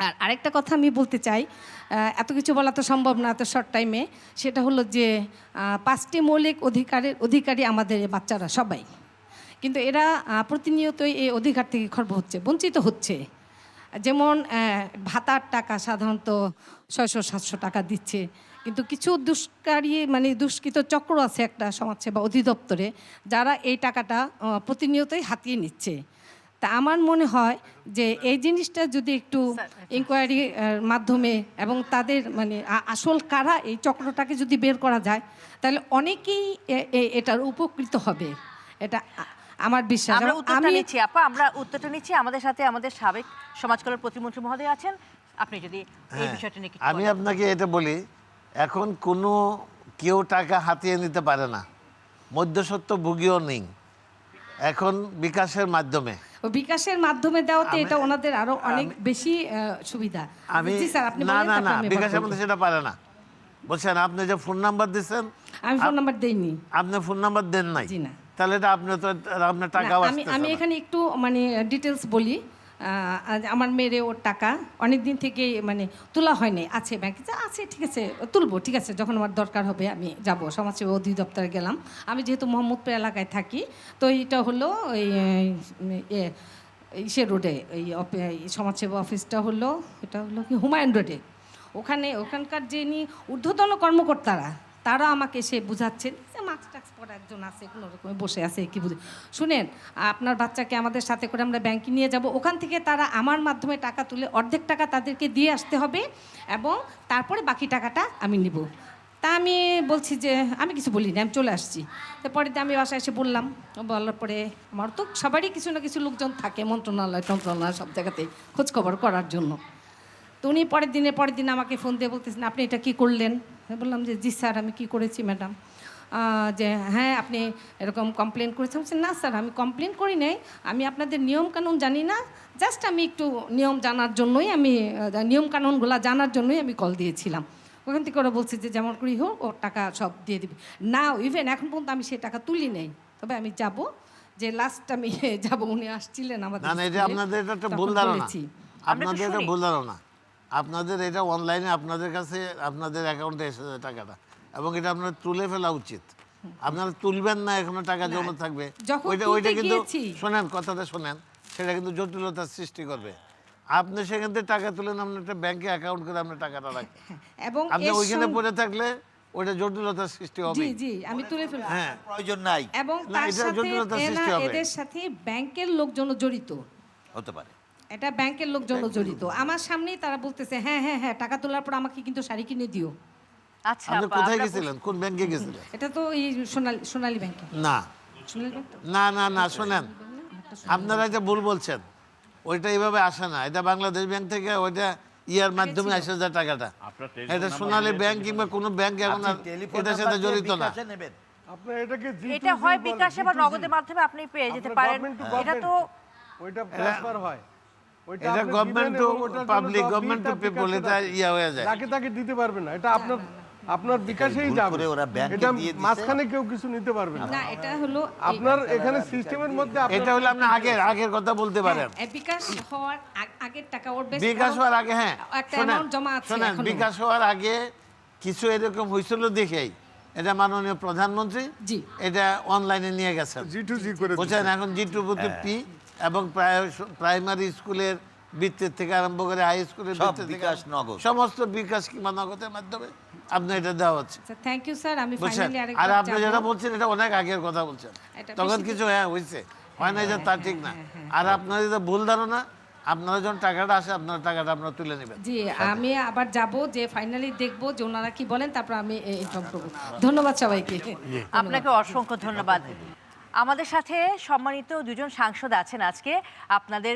আর আরেকটা কথা আমি বলতে চাই, এত কিছু বলা তো সম্ভব না এত শর্ট টাইমে, সেটা হলো যে 5টি মৌলিক অধিকারী আমাদের বাচ্চারা সবাই, কিন্তু এরা প্রতিনিয়তই এই অধিকার থেকে বঞ্চিত হচ্ছে। যেমন ভাতার টাকা সাধারণত 600-700 টাকা দিচ্ছে, কিন্তু কিছু দুষ্কৃত চক্র আছে একটা সমাজসেবা অধিদপ্তরে, যারা এই টাকাটা প্রতিনিয়তই হাতিয়ে নিচ্ছে। তা আমার মনে হয় যে এই জিনিসটা যদি একটু ইনকোয়ারির মাধ্যমে এবং তাদের আসল কারা এই চক্রটাকে যদি বের করা যায়, তাহলে অনেকেই এটার উপকৃত হবে, এটা আমার বিশ্বাস। আমরা উত্তরটা নিচ্ছি। আমাদের সাথে আমাদের সাবেক সমাজ কল্যাণ প্রতিমন্ত্রী মহোদয় আছেন, আপনি যদি এই বিষয়টা নিয়ে কিছু আমি আপনাকে এটা বলি, এখন কেউ টাকা হাতিয়ে নিতে পারে না, মধ্যস্বত্ব ভুগিও নেই, এখন বিকাশের মাধ্যমে দেওয়াতে এটা ওনাদের আরো অনেক বেশি সুবিধা। না, বিকাশের মধ্যে সেটা পারে না, বলছেন আপনি যে ফোন নাম্বার দিচ্ছেন, আমি ফোন নাম্বার দেইনি, আপনি ফোন নাম্বার দেন নাই, তাহলে এটা আপনার টাকা। আমি এখানে একটু ডিটেলস বলি। আমার মেয়ের ওর টাকা অনেক দিন থেকে তোলা হয়নি, আছে ব্যাংকে, আছে, ঠিক আছে তুলবো, ঠিক আছে, যখন আমার দরকার হবে আমি যাব, সমাজসেবা অধিদপ্তরে গেলাম। আমি যেহেতু মোহাম্মদপুর এলাকায় থাকি, তো এইটা হলো সে রোডে, এই সমাজসেবা অফিসটা হলো, এটা হলো কি হুমায়ুন রোডে। ওখানকার যিনি ঊর্ধ্বতন কর্মকর্তারা, তারা আমাকে এসে বুঝাচ্ছেন যে মা মাস্ক টাক্স পরা একজন আছে কোনো রকমে বসে আছে কি বুঝি। শুনেন, আপনার বাচ্চাকে আমাদের সাথে করে আমরা ব্যাংকে নিয়ে যাব, ওখান থেকে তারা আমার মাধ্যমে টাকা তুলে অর্ধেক টাকা তাদেরকে দিয়ে আসতে হবে এবং তারপরে বাকি টাকাটা আমি নিব। তা আমি বলছি যে আমি কিছু বলিনি, আমি চলে আসছি। তো পরের দিন আমি বাসায় এসে বললাম, বলার পরে আমার তো সবারই কিছু না কিছু লোকজন থাকে মন্ত্রণালয় সব জায়গাতেই খোঁজখবর করার জন্য। তো উনি পরের দিন আমাকে ফোন দিয়ে বলতেছেন, আপনি এটা কী করলেন? আমি বললাম যে জি স্যার, আমি কি করেছি ম্যাডাম? যে হ্যাঁ আপনি এরকম কমপ্লেন করেছেন। বলছেন না স্যার, আমি কমপ্লেন করি নাই, আমি আপনাদের নিয়মকানুন জানি না, জাস্ট আমি একটু নিয়মকানুনগুলো জানার জন্যই আমি কল দিয়েছিলাম। ওখান থেকে ওরা বলছে যে যেমন করেই হোক ওর টাকা সব দিয়ে দিবি না। ইভেন এখন পর্যন্ত আমি সেই টাকা তুলি নেই, তবে আমি যাব, যে লাস্ট আমি যাব, উনি আসছিলেন আমাদের। না এটা আপনাদের এটা একটা ভুল ধারণা, আপনাদের এটা ভুল ধারণা। আপনাদের এটা অনলাইনে আপনাদের কাছে আপনাদের অ্যাকাউন্টে এসেছে টাকাটা, এবং এটা আপনার তুলে ফেলা উচিত। আপনারা তুলবেন না, এখনো টাকা জমা থাকবে। ওইটা কিন্তু শোনেন, কথাটা শোনেন, সেটা কিন্তু জটিলতার সৃষ্টি করবে। আপনি সেখান থেকে টাকা তুলেন, আপনার একটা ব্যাংকে অ্যাকাউন্ট করে আপনার টাকাটা রাখেন, এবং আপনি ওইখানে পড়ে থাকলে ওইটা জটিলতার সৃষ্টি হবে। জি জি, আমি তুলে ফেলব, হ্যাঁ প্রয়োজন নাই। এবং তার সাথে এদের সাথে ব্যাংকের লোকজন জড়িত হতে পারে, এটা ব্যাংকের লোকজন জড়িত। আমার সামনেই তারা বলতেছে হ্যাঁ হ্যাঁ হ্যাঁ, টাকা তোলার পর আমাকে কিন্তু শাড়ি কিনে দিও। আচ্ছা, আপনি কোথায় গেছিলেন, কোন ব্যাংকে গেছিলেন? এটা তো এই সোনালী ব্যাংকে। না সোনালী ব্যাংক না না না, শোনেন, আপনারা এটা ভুল বলছেন। ওইটা এইভাবে আসে না, এটা বাংলাদেশ ব্যাংক থেকে ওইটা ইয়ার মাধ্যমে আসে যায় টাকাটা। এটা সোনালী ব্যাংক কিংবা কোনো ব্যাংক এখন এটার সাথে জড়িত না। আপনার এটাকে এটা হয় বিকাশে বা নগদের মাধ্যমে আপনি পেয়ে যেতে পারেন। এটা তো ওইটা ট্রান্সফার হয়, এটা government to public, government to people, এটা ইয়া হয়ে যায়। তাকে তাকে দিতে পারবে না, এটা আপনার বিকাশেই যাবে, এটা মাঝখানে কেউ কিছু নিতে পারবে না। না, এটা হলো আপনার এখানে সিস্টেমের মধ্যে এটা হলো আপনি আগের কথা বলতে পারেন। বিকাশ হওয়ার আগের টাকা ওর বেশ বিকাশ হওয়ার আগে, হ্যাঁ একটা অ্যামাউন্ট জমা আছে শোনেন, বিকাশ হওয়ার আগে কিছু এরকম হয়েছিল দেখেই এটা মাননীয় প্রধানমন্ত্রী এটা অনলাইনে নিয়ে গেছেন, G2G করে বুঝছেন। এখন G2P এবং প্রাইমারি স্কুলের বৃত্তির থেকে আরম্ভ করে হাই স্কুলের বৃত্তি থেকে সমস্ত বিকাশ কিংবা নগদের মাধ্যমে আপনি এটা দেওয়া হচ্ছে। থ্যাংক ইউ স্যার, আমি ফাইনালি আর আপনি যেটা বলছেন এটা অনেক আগের কথা বলছেন, তখন কিছু হয়েছে হয় না, যে তা ঠিক না। আর আপনার যেটা ভুল ধারণা, আপনারা যখন টাকাটা আসে আপনার টাকাটা আপনারা তুলে নেবেন। জি, আমি আবার যাব, যে ফাইনালি দেখবো যে ওনারা কি বলেন, তারপর আমি ইনফর্ম করব। ধন্যবাদ সবাইকে। আপনাকে অসংখ্য ধন্যবাদ। আমাদের সাথে সম্মানিত দুজন সাংসদ আছেন আজকে। আপনাদের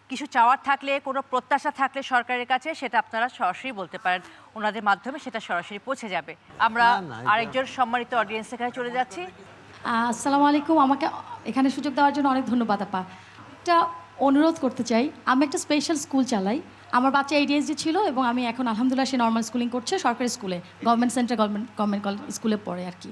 কিছু চাওয়ার থাকলে, কোনো প্রত্যাশা থাকলে সরকারের কাছে, সেটা আপনারা সরাসরি বলতে পারেন, ওনাদের মাধ্যমে সেটা সরাসরি পৌঁছে যাবে। আমরা আরেকজন সম্মানিত অডিয়েন্সের কাছে চলে যাচ্ছি। আসসালামু আলাইকুম, আমাকে এখানে সুযোগ দেওয়ার জন্য অনেক ধন্যবাদ আপা। একটা অনুরোধ করতে চাই, আমি একটা স্পেশাল স্কুল চালাই, আমার বাচ্চা ADHD ছিল এবং আমি এখন আলহামদুলিল্লাহ সে নর্মাল স্কুলিং করছে সরকারি স্কুলে, গভর্নমেন্ট সেন্টার গভর্নমেন্ট স্কুলে পড়ে আর কি।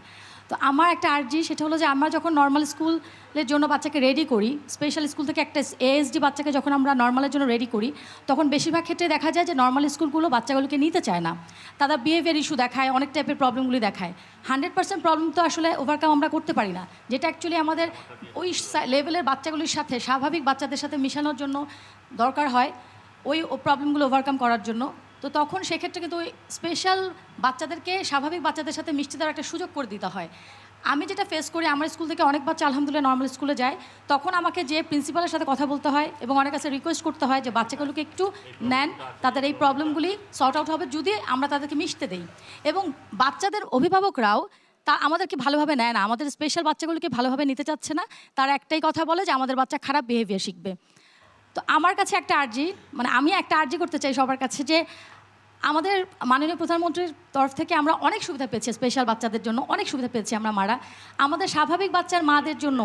তো আমার একটা আর্জি, সেটা হলো যে আমরা যখন নর্মাল স্কুলের জন্য বাচ্চাকে রেডি করি, স্পেশাল স্কুল থেকে একটা ASD বাচ্চাকে যখন আমরা নর্মালের জন্য রেডি করি, তখন বেশিরভাগ ক্ষেত্রে দেখা যায় যে নর্মাল স্কুলগুলো বাচ্চাগুলোকে নিতে চায় না, তারা বিহেভিয়ার ইস্যু দেখায়, অনেক টাইপের প্রবলেমগুলি দেখায়। 100% প্রবলেম তো আসলে ওভারকাম আমরা করতে পারি না, যেটা অ্যাকচুয়ালি আমাদের ওই লেভেলের বাচ্চাগুলির সাথে, স্বাভাবিক বাচ্চাদের সাথে মেশানোর জন্য দরকার হয়, ওই প্রবলেমগুলো ওভারকাম করার জন্য। তো তখন সেক্ষেত্রে কিন্তু ওই স্পেশাল বাচ্চাদেরকে স্বাভাবিক বাচ্চাদের সাথে মিশতে দেওয়ার একটা সুযোগ করে দিতে হয়। আমি যেটা ফেস করি, আমার স্কুল থেকে অনেক বাচ্চা আলহামদুলিল্লাহ নর্মাল স্কুলে যায়, তখন আমাকে যে প্রিন্সিপালের সাথে কথা বলতে হয় এবং অনেক কাছে রিকোয়েস্ট করতে হয় যে বাচ্চাগুলোকে একটু নেন, তাদের এই প্রবলেমগুলি সর্ট আউট হবে যদি আমরা তাদেরকে মিশতে দিই। এবং বাচ্চাদের অভিভাবকরাও তা আমাদেরকে ভালোভাবে নেয় না, আমাদের স্পেশাল বাচ্চাগুলোকে ভালোভাবে নিতে চাচ্ছে না, তারা একটাই কথা বলে যে আমাদের বাচ্চা খারাপ বিহেভিয়ার শিখবে। তো আমার কাছে একটা আর্জি, মানে আমি একটা আর্জি করতে চাই সবার কাছে, যে আমাদের মাননীয় প্রধানমন্ত্রীর তরফ থেকে আমরা অনেক সুবিধা পেয়েছি, স্পেশাল বাচ্চাদের জন্য অনেক সুবিধা পেয়েছি আমরা মারা। আমাদের স্বাভাবিক বাচ্চার মাদের জন্য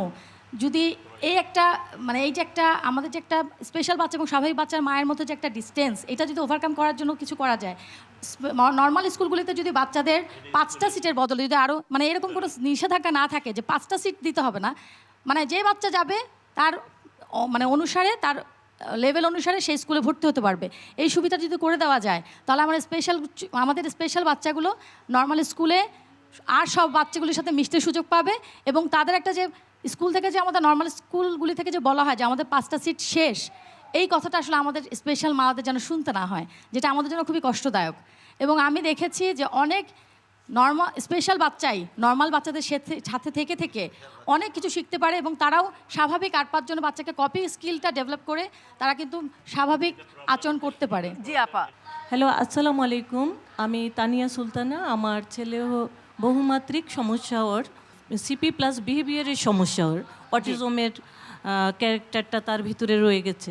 যদি এই একটা, মানে এই যে একটা আমাদের যে একটা স্পেশাল বাচ্চা এবং স্বাভাবিক বাচ্চার মায়ের মধ্যে যে একটা ডিস্টেন্স, এটা যদি ওভারকাম করার জন্য কিছু করা যায়, নর্মাল স্কুলগুলিতে যদি বাচ্চাদের 5টা সিটের বদলে যদি আরও, মানে এরকম কোনো নিষেধাজ্ঞা না থাকে যে 5টা সিট দিতে হবে না, মানে যে বাচ্চা যাবে তার মানে অনুসারে, তার লেভেল অনুসারে সেই স্কুলে ভর্তি হতে পারবে, এই সুবিধা যদি করে দেওয়া যায়, তাহলে আমাদের স্পেশাল বাচ্চাগুলো নর্মাল স্কুলে আর সব বাচ্চাগুলির সাথে মিশতে সুযোগ পাবে। এবং তাদের একটা যে স্কুল থেকে যে আমাদের নর্মাল স্কুলগুলি থেকে যে বলা হয় যে আমাদের 5টা সিট শেষ, এই কথাটা আসলে আমাদের স্পেশাল মাদের যেন শুনতে না হয়, যেটা আমাদের জন্য খুবই কষ্টদায়ক। এবং আমি দেখেছি যে অনেক নর্মাল স্পেশাল বাচ্চাই নর্মাল বাচ্চাদের সাথে থেকে থেকে অনেক কিছু শিখতে পারে এবং তারাও স্বাভাবিক 8-5 জন বাচ্চাকে কপি স্কিলটা ডেভেলপ করে তারা কিন্তু স্বাভাবিক আচরণ করতে পারে। জি আপা। হ্যালো, আসসালামু আলাইকুম। আমি তানিয়া সুলতানা। আমার ছেলে বহুমাত্রিক সমস্যা, ওর সিপি প্লাস বিহেভিয়ারের সমস্যা, ওর অটিজমের ক্যারেক্টারটা তার ভিতরে রয়ে গেছে।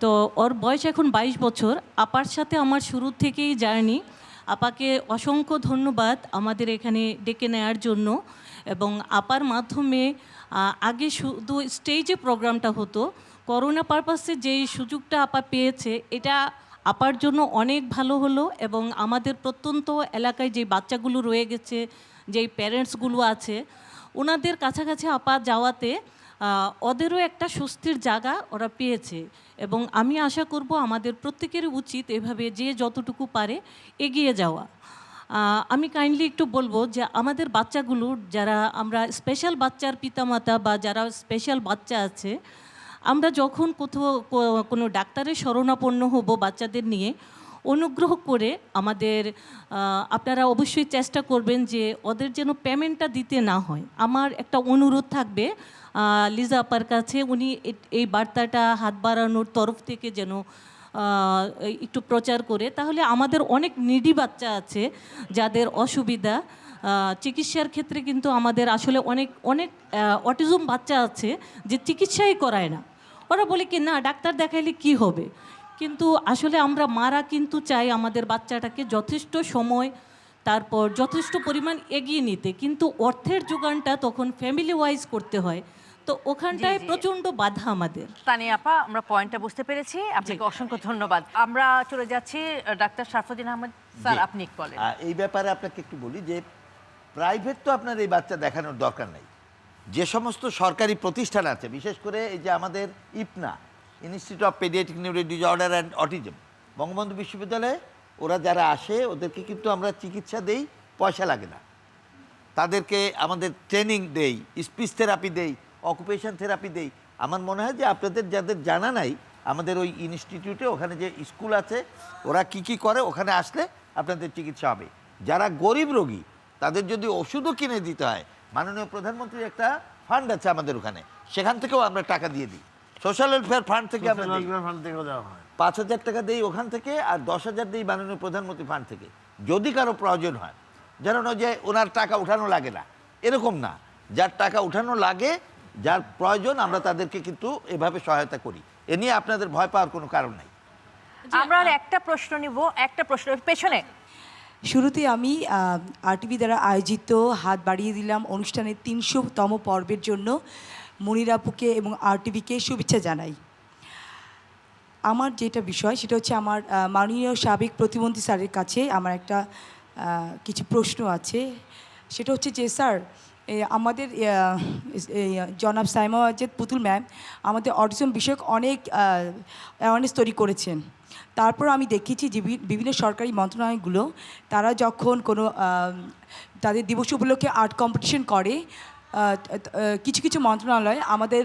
তো ওর বয়স এখন 22 বছর। আপার সাথে আমার শুরু থেকেই জার্নি। আপাকে অসংখ্য ধন্যবাদ আমাদের এখানে ডেকে নেওয়ার জন্য। এবং আপার মাধ্যমে আগে শুধু স্টেজে প্রোগ্রামটা হতো, করোনা পারপাসে যেই সুযোগটা আপা পেয়েছে এটা আপার জন্য অনেক ভালো হলো। এবং আমাদের প্রত্যন্ত এলাকায় যে বাচ্চাগুলো রয়ে গেছে, যেই প্যারেন্টসগুলো আছে, ওনাদের কাছাকাছি আপা যাওয়াতে ওদেরও একটা স্বস্তির জায়গা ওরা পেয়েছে। এবং আমি আশা করব আমাদের প্রত্যেকেরই উচিত এভাবে যে যতটুকু পারে এগিয়ে যাওয়া। আমি কাইন্ডলি একটু বলবো যে আমাদের বাচ্চাগুলোর যারা আমরা স্পেশাল বাচ্চার পিতামাতা বা যারা স্পেশাল বাচ্চা আছে, আমরা যখন কোথাও কোনো ডাক্তারের শরণাপন্ন হব বাচ্চাদের নিয়ে, অনুগ্রহ করে আমাদের আপনারা অবশ্যই চেষ্টা করবেন যে ওদের যেন পেমেন্টটা দিতে না হয়। আমার একটা অনুরোধ থাকবে লিজা আপার কাছে, উনি এই বার্তাটা হাত বাড়ানোর তরফ থেকে যেন একটু প্রচার করে, তাহলে আমাদের অনেক নিডি বাচ্চা আছে যাদের অসুবিধা চিকিৎসার ক্ষেত্রে। কিন্তু আমাদের আসলে অনেক অনেক অটিজম বাচ্চা আছে যে চিকিৎসাই করায় না। ওরা বলে কি না ডাক্তার দেখাইলে কি হবে, কিন্তু আসলে আমরা মারা কিন্তু চাই আমাদের বাচ্চাটাকে যথেষ্ট সময় তারপর যথেষ্ট পরিমাণ এগিয়ে নিতে, কিন্তু অর্থের যোগানটা তখন ফ্যামিলি ওয়াইজ করতে হয়। তো ওখানটায় প্রচণ্ড বাধা আমাদের। তানিয়া আপা, আমরা পয়েন্টটা বুঝতে পেরেছি, আপনাকে অসংখ্য ধন্যবাদ। আমরা চলে যাচ্ছি ডাক্তার শারফুদ্দিন আহমেদ স্যার, আপনি বলেন। এই ব্যাপারে আপনাকে একটু বলি যে প্রাইভেট তো আপনার এই বাচ্চা দেখানোর দরকার নেই। যে সমস্ত সরকারি প্রতিষ্ঠান আছে, বিশেষ করে এই যে আমাদের IPNA, institute of paediatric neuro disorder and autism, Bangabandhu বিশ্ববিদ্যালয়ে ওরা যারা আসে ওদেরকে কিন্তু আমরা চিকিৎসা দেই, পয়সা লাগে না। তাদেরকে আমাদের ট্রেনিং দেই, স্পিচ থেরাপি দেই, অকুপেশন থেরাপি দেই। আমার মনে হয় যে আপনাদের যাদের জানা নাই, আমাদের ওই ইনস্টিটিউটে ওখানে যে স্কুল আছে ওরা কি করে, ওখানে আসলে আপনাদের চিকিৎসা হবে। যারা গরিব রোগী তাদের যদি ওষুধও কিনে দিতে হয়, মাননীয় প্রধানমন্ত্রীর একটা ফান্ড আছে আমাদের ওখানে, সেখান থেকেও আমরা টাকা দিয়ে দিই। সোশ্যাল ওয়েলফেয়ার ফান্ড থেকে আমরা 5,000 টাকা দিই ওখান থেকে, আর 10,000 দিই মাননীয় প্রধানমন্ত্রী ফান্ড থেকে। যদি কারো প্রয়োজন হয়, যেন যে ওনার টাকা উঠানো লাগে না এরকম না, যার টাকা উঠানো লাগে, যার প্রয়োজন, আমরা তাদেরকে কিন্তু এভাবে সহায়তা করি। এ নিয়ে আপনাদের ভয় পাওয়ার কোনো কারণ নাই। আমরা একটা প্রশ্ন নিব, একটা প্রশ্ন পেছনে। শুরুতে আমি আরটিভি দ্বারা আয়োজিত হাত বাড়িয়ে দিলাম অনুষ্ঠানের 300তম পর্বের জন্য মনির আপুকে এবং আরটিভিকে শুভেচ্ছা জানাই। আমার যেটা বিষয় সেটা হচ্ছে আমার মাননীয় সাবেক প্রতিমন্ত্রী স্যারের কাছে আমার একটা কিছু প্রশ্ন আছে। সেটা হচ্ছে যে স্যার, আমাদের জনাব সাইমা ওয়াজেদ পুতুল ম্যাম আমাদের অটিজম বিষয়ক অনেক অ্যাওয়ারনেস তৈরি করেছেন। তারপর আমি দেখেছি যে বিভিন্ন সরকারি মন্ত্রণালয়গুলো তারা যখন কোনো তাদের দিবস উপলক্ষে আর্ট কম্পিটিশন করে, কিছু কিছু মন্ত্রণালয় আমাদের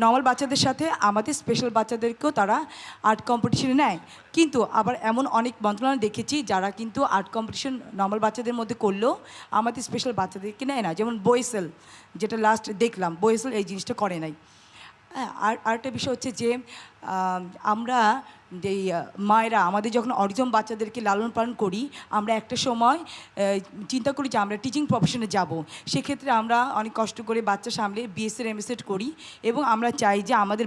নর্মাল বাচ্চাদের সাথে আমাদের স্পেশাল বাচ্চাদেরকেও তারা আর্ট কম্পিটিশনে নেয়। কিন্তু আবার এমন অনেক মন্ত্রণালয় দেখেছি যারা কিন্তু আর্ট কম্পিটিশন নর্মাল বাচ্চাদের মধ্যে করলেও আমাদের স্পেশাল বাচ্চাদেরকে নেয় না। যেমন বোয়েসেল, যেটা লাস্ট দেখলাম, বোয়েসেল এই জিনিসটা করে নাই। হ্যাঁ, আরেকটা বিষয় হচ্ছে যে আমরা যেই মায়েরা আমাদের যখন অটিজম বাচ্চাদেরকে লালন পালন করি, আমরা একটা সময় চিন্তা করি যে আমরা টিচিং প্রফেশনে যাব। সেক্ষেত্রে আমরা অনেক কষ্ট করে বাচ্চা সামলে বিএসএড এমএসএড করি এবং আমরা চাই যে আমাদের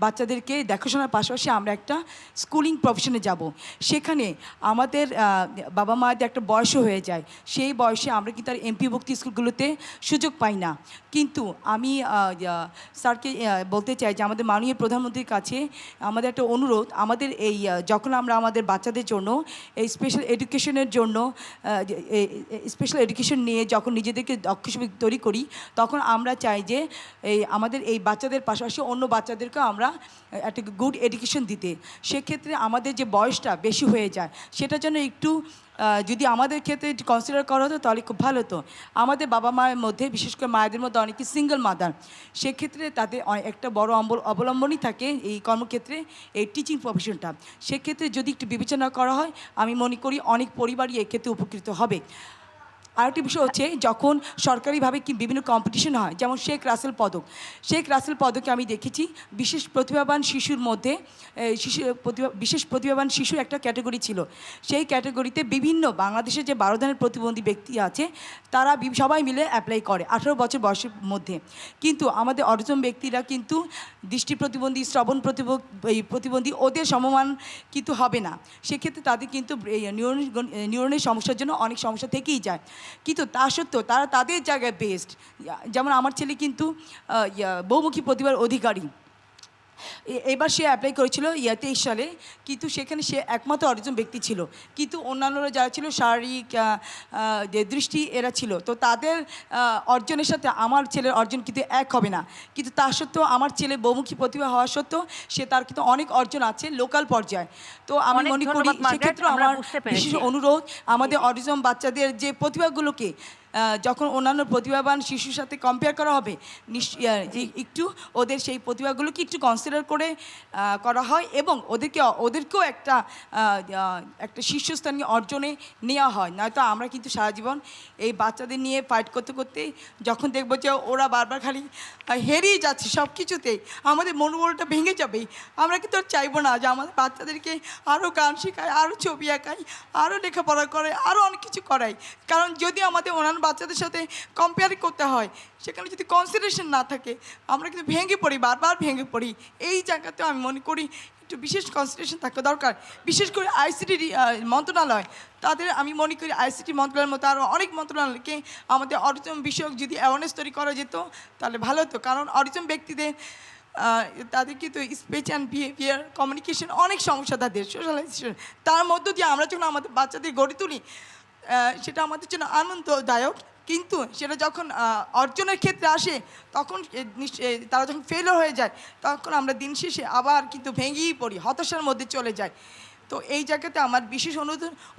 বাচ্চাদেরকে দেখাশোনার পাশাপাশি আমরা একটা স্কুলিং প্রফেশনে যাব। সেখানে আমাদের বাবা মায়েদের একটা বয়সও হয়ে যায়, সেই বয়সে আমরা কিন্তু আর এমপিভুক্ত স্কুলগুলোতে সুযোগ পাই না। কিন্তু আমি স্যারকে বলতে চাই যে আমাদের মাননীয় প্রধানমন্ত্রীর কাছে আমাদের একটা অনুরোধ, আমাদের এই যখন আমরা আমাদের বাচ্চাদের জন্য এই স্পেশাল এডুকেশনের জন্য স্পেশাল এডুকেশন নিয়ে যখন নিজেদেরকে দক্ষ তৈরি করি, তখন আমরা চাই যে আমাদের এই বাচ্চাদের পাশাপাশি অন্য বাচ্চাদেরকেও আমরা একটা গুড এডুকেশন দিতে। সেক্ষেত্রে আমাদের যে বয়সটা বেশি হয়ে যায় সেটা যেন একটু যদি আমাদের ক্ষেত্রে কনসিডার করা হতো তাহলে খুব ভালো হতো। আমাদের বাবা মায়ের মধ্যে বিশেষ করে মায়েদের মধ্যে অনেকে সিঙ্গেল মাদার, সেক্ষেত্রে তাদের একটা বড় অবলম্বনই থাকে এই কর্মক্ষেত্রে এই টিচিং প্রফেশনটা। সেক্ষেত্রে যদি একটু বিবেচনা করা হয় আমি মনে করি অনেক পরিবারই এক্ষেত্রে উপকৃত হবে। আরেকটি বিষয় হচ্ছে যখন সরকারিভাবে কি বিভিন্ন কম্পিটিশন হয়, যেমন শেখ রাসেল পদকে আমি দেখেছি বিশেষ প্রতিভাবান শিশুর মধ্যে বিশেষ প্রতিভাবান শিশু একটা ক্যাটাগরি ছিল। সেই ক্যাটাগরিতে বিভিন্ন বাংলাদেশের যে 12 ধরনের প্রতিবন্ধী ব্যক্তি আছে তারা সবাই মিলে অ্যাপ্লাই করে 18 বছর বয়সের মধ্যে। কিন্তু আমাদের অটিজম ব্যক্তিরা কিন্তু দৃষ্টি প্রতিবন্ধী, শ্রবণ প্রতিবন্ধী ওদের সমমান কিন্তু হবে না। সেক্ষেত্রে তাদের কিন্তু নিউরনের সমস্যার জন্য অনেক সমস্যা থেকেই যায়। কিন্তু তা সত্ত্বেও তারা তাদের জায়গায় বেস্ট। যেমন আমার ছেলে কিন্তু বহুমুখী প্রতিভার অধিকারী। এবার সে অ্যাপ্লাই করেছিল 23 সালে, কিন্তু সেখানে সে একমাত্র অটিজম ব্যক্তি ছিল, কিন্তু অন্যান্যরা যারা ছিল শারীরিক দৃষ্টি এরা ছিল। তো তাদের অর্জনের সাথে আমার ছেলের অর্জন কিন্তু এক হবে না। কিন্তু তা সত্ত্বেও আমার ছেলে বহুমুখী প্রতিভা হওয়া সত্ত্বেও সে তার কিন্তু অনেক অর্জন আছে লোকাল পর্যায়ে। তো আমি মনে করি সেক্ষেত্রে আমার বিশেষ অনুরোধ আমাদের অটিজম বাচ্চাদের যে প্রতিভাগুলোকে যখন অন্যান্য প্রতিভাবান শিশুর সাথে কম্পেয়ার করা হবে একটু ওদের সেই প্রতিভাগুলোকে একটু কনসিডার করে করা হয় এবং ওদেরকেও একটা শীর্ষস্থানীয় অর্জনে নেওয়া হয়। নয়তো আমরা কিন্তু সারা জীবন এই বাচ্চাদের নিয়ে ফাইট করতে করতে যখন দেখবো যে ওরা বারবার খালি হেরিয়ে যাচ্ছে সব কিছুতেই, আমাদের মনোবলটা ভেঙে যাবে। আমরা কিন্তু আর চাইবো না যে আমাদের বাচ্চাদেরকে আরও গান শেখায়, আরও ছবি আঁকায়, আরও লেখাপড়া করে, আরও অনেক কিছু করায়। কারণ যদি আমাদের অন্যান্য বাচ্চাদের সাথে কম্পেয়ার করতে হয়, সেখানে যদি কনসিডারেশন না থাকে আমরা কিন্তু ভেঙে পড়ি, বারবার ভেঙে পড়ি। এই জায়গাতে আমি মনে করি একটু বিশেষ কনসিডারেশন থাকা দরকার। বিশেষ করে আইসিটি মন্ত্রণালয়, তাদের আমি মনে করি আইসিটি মন্ত্রণালয়ের মতো আরও অনেক মন্ত্রণালয়কে আমাদের অটিজম বিষয়ক যদি অ্যাওয়ারনেস তৈরি করা যেত তাহলে ভালো হতো। কারণ অটিজম ব্যক্তিদের তাদের কিন্তু স্পিচ অ্যান্ড বিহেভিয়ার, কমিউনিকেশন অনেক সমস্যা, তাদের সোশ্যালাইজেশন, তার মধ্য দিয়ে আমরা যখন আমাদের বাচ্চাদের গড়ে তুলি সেটা আমাদের জন্য আনন্দদায়ক। কিন্তু সেটা যখন অর্জনের ক্ষেত্রে আসে তখন তারা যখন ফেলিওর হয়ে যায় তখন আমরা দিন শেষে আবার কিন্তু ভেঙেই পড়ি, হতাশার মধ্যে চলে যায়। তো এই জায়গাতে আমার বিশেষ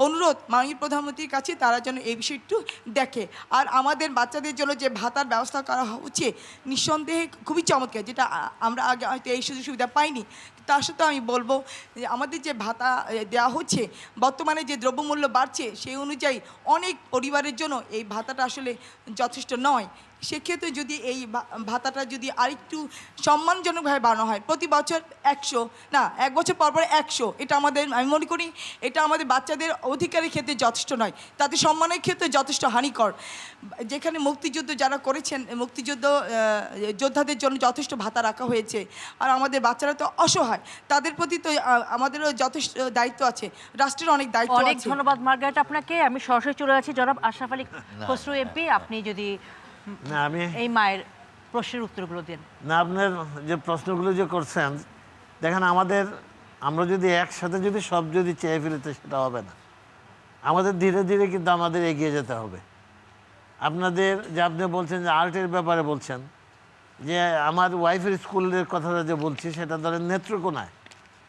অনুরোধ মাননীয় প্রধানমন্ত্রীর কাছে তারা যেন এই বিষয় একটু দেখে। আর আমাদের বাচ্চাদের জন্য যে ভাতার ব্যবস্থা করা হচ্ছে নিঃসন্দেহে খুবই চমৎকার, যেটা আমরা আগে হয়তো এই সুযোগ সুবিধা পাইনি। তার সাথে আমি বলবো যে আমাদের যে ভাতা দেওয়া হচ্ছে বর্তমানে যে দ্রব্যমূল্য বাড়ছে সেই অনুযায়ী অনেক পরিবারের জন্য এই ভাতাটা আসলে যথেষ্ট নয়। সেক্ষেত্রে যদি এই ভাতাটা যদি আরেকটু সম্মানজনকভাবে বাড়ানো হয়, প্রতি বছর 100 না 1 বছর পর 100, এটা আমি মনে করি এটা আমাদের বাচ্চাদের অধিকারের ক্ষেত্রে যথেষ্ট নয়, তাদের সম্মানের ক্ষেত্রে যথেষ্ট হানিকর। যেখানে মুক্তিযুদ্ধ যারা করেছেন, মুক্তিযুদ্ধ যোদ্ধাদের জন্য যথেষ্ট ভাতা রাখা হয়েছে, আর আমাদের বাচ্চারা তো অসহায়, তাদের প্রতি তো আমাদেরও যথেষ্ট দায়িত্ব আছে, রাষ্ট্রের অনেক দায়িত্ব আছে। অনেক ধন্যবাদ মার্গারেট আপনাকে। আমি সরাসরি চলে যাচ্ছি জনাব আশরাফ আলী খসরু এমপি, আপনি যদি আমি এই মায়ের প্রশ্নের উত্তরগুলো দেন। না, আপনার যে প্রশ্নগুলো যে করছেন, দেখেন আমরা যদি একসাথে যদি সব যদি চেয়ে ফেলতে সেটা হবে না। আমাদের ধীরে ধীরে কিন্তু আমাদের এগিয়ে যেতে হবে। আপনাদের যে আপনি বলছেন যে আর্টের ব্যাপারে বলছেন, যে আমার ওয়াইফের স্কুলের কথাটা যে বলছি সেটা ধরেন নেত্রকোনায়,